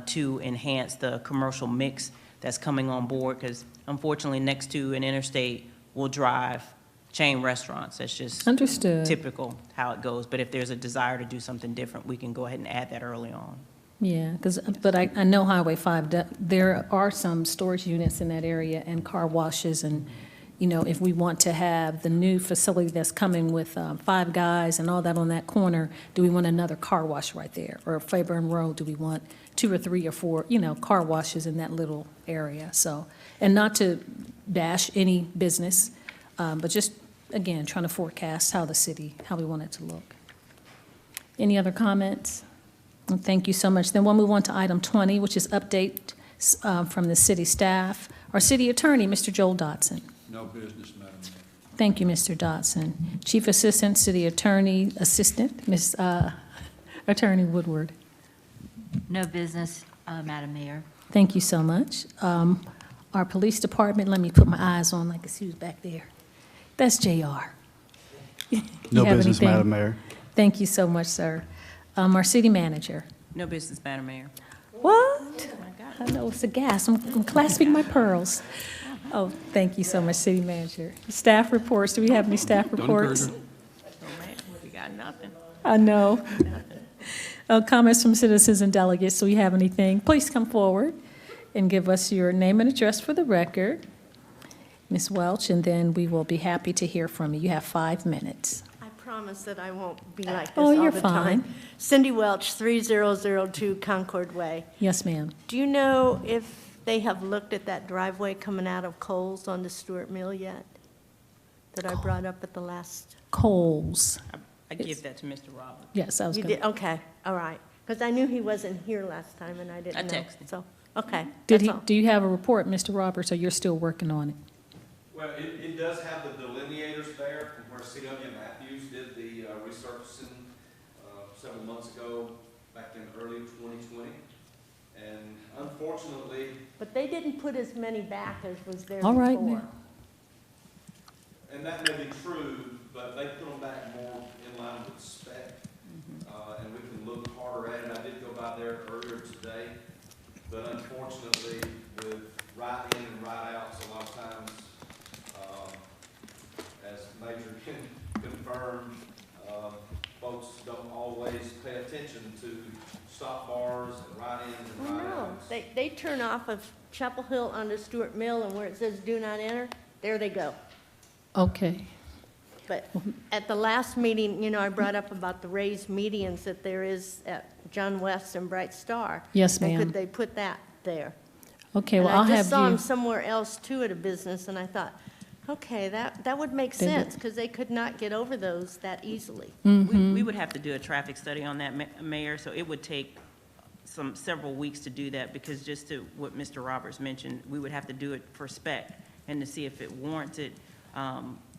to enhance the commercial mix that's coming on board? Because unfortunately, next to an interstate, we'll drive chain restaurants. That's just typical how it goes. But if there's a desire to do something different, we can go ahead and add that early on. Yeah, but I know Highway 5, there are some storage units in that area and car washes, and, you know, if we want to have the new facility that's coming with Five Guys and all that on that corner, do we want another car wash right there? Or Fairburn Road, do we want 2 or 3 or 4, you know, car washes in that little area? So, and not to bash any business, but just, again, trying to forecast how we want it to look. Any other comments? Well, thank you so much. Then we'll move on to item 20, which is update from the city staff. Our city attorney, Mr. Joel Dotson. No business, Madam Mayor. Thank you, Mr. Dotson. Chief Assistant, City Attorney Assistant, Ms. Attorney Woodward. No business, Madam Mayor. Thank you so much. our police department. Let me put my eyes on, like, see who's back there. That's JR. You No have business, anything? Madam Mayor. Thank you so much, sir. Our city manager. No business, Madam Mayor. What? I know, it's a gas. I'm clasping my pearls. Oh, thank you so much, city manager. Staff reports. Do we have any staff reports? We got nothing. I know. Comments from citizens and delegates. Do we have anything? Please come forward and give us your name and address for the record, Ms. Welch, and then we will be happy to hear from you. You have 5 minutes. I promise that I won't be like this Oh, all you're the time. fine. Cindy Welch, 3002 Concord Way. Yes, ma'am. Do you know if they have looked at that driveway coming out of Coles on the Stewart Mill yet? That I brought up at the last? Coles. I give that to Mr. Roberts. Yes, I was You going did, okay, all right. Because I knew he wasn't here last time and I didn't know. I texted. So, okay. Did that's he, all. do you have a report, Mr. Roberts, or you're still working on it? Well, it does have the delineators there from where C.W. Matthews did the resurfacing several months ago, back in early 2020. And unfortunately, But they didn't put as many back as was there All right, before. ma'am. and that may be true, but they put them back more in line with spec. And we can look harder at it. I did go by there earlier today, but unfortunately, with right in and right outs, a lot of times, as Major can confirm, folks don't always pay attention to stop bars and right ins and Oh, right no, outs. they turn off of Chapel Hill onto Stewart Mill and where it says do not enter, there they go. Okay. But at the last meeting, you know, I brought up about the raised medians that there is at John West and Bright Star. Yes, And ma'am. could they put that there? Okay, well, I'll And I just have saw you. them somewhere else too at a business, and I thought, okay, that would make They would. sense, because they could not get over those that easily. We would have to do a traffic study on that, Mayor, so it would take several weeks to do that, because just to what Mr. Roberts mentioned, we would have to do it for spec and to see if it warranted.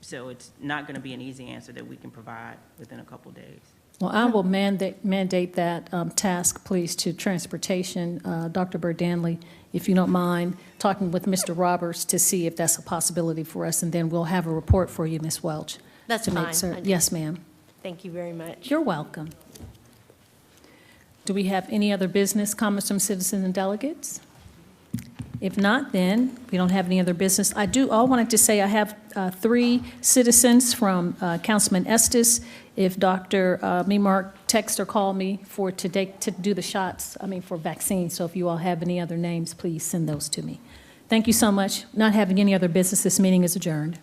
So it's not going to be an easy answer that we can provide within a couple days. Well, I will mandate that task, please, to transportation. Dr. Burdanley, if you don't mind, talking with Mr. Roberts to see if that's a possibility for us, and then we'll have a report for you, Ms. Welch. That's to make fine. certain. Yes, ma'am. Thank you very much. You're welcome. Do we have any other business comments from citizens and delegates? If not, then we don't have any other business. I wanted to say I have 3 citizens from Councilman Estes. If Dr. Memark text or call me to do the shots, for vaccines. So if you all have any other names, please send those to me. Thank you so much. Not having any other business, this meeting is adjourned.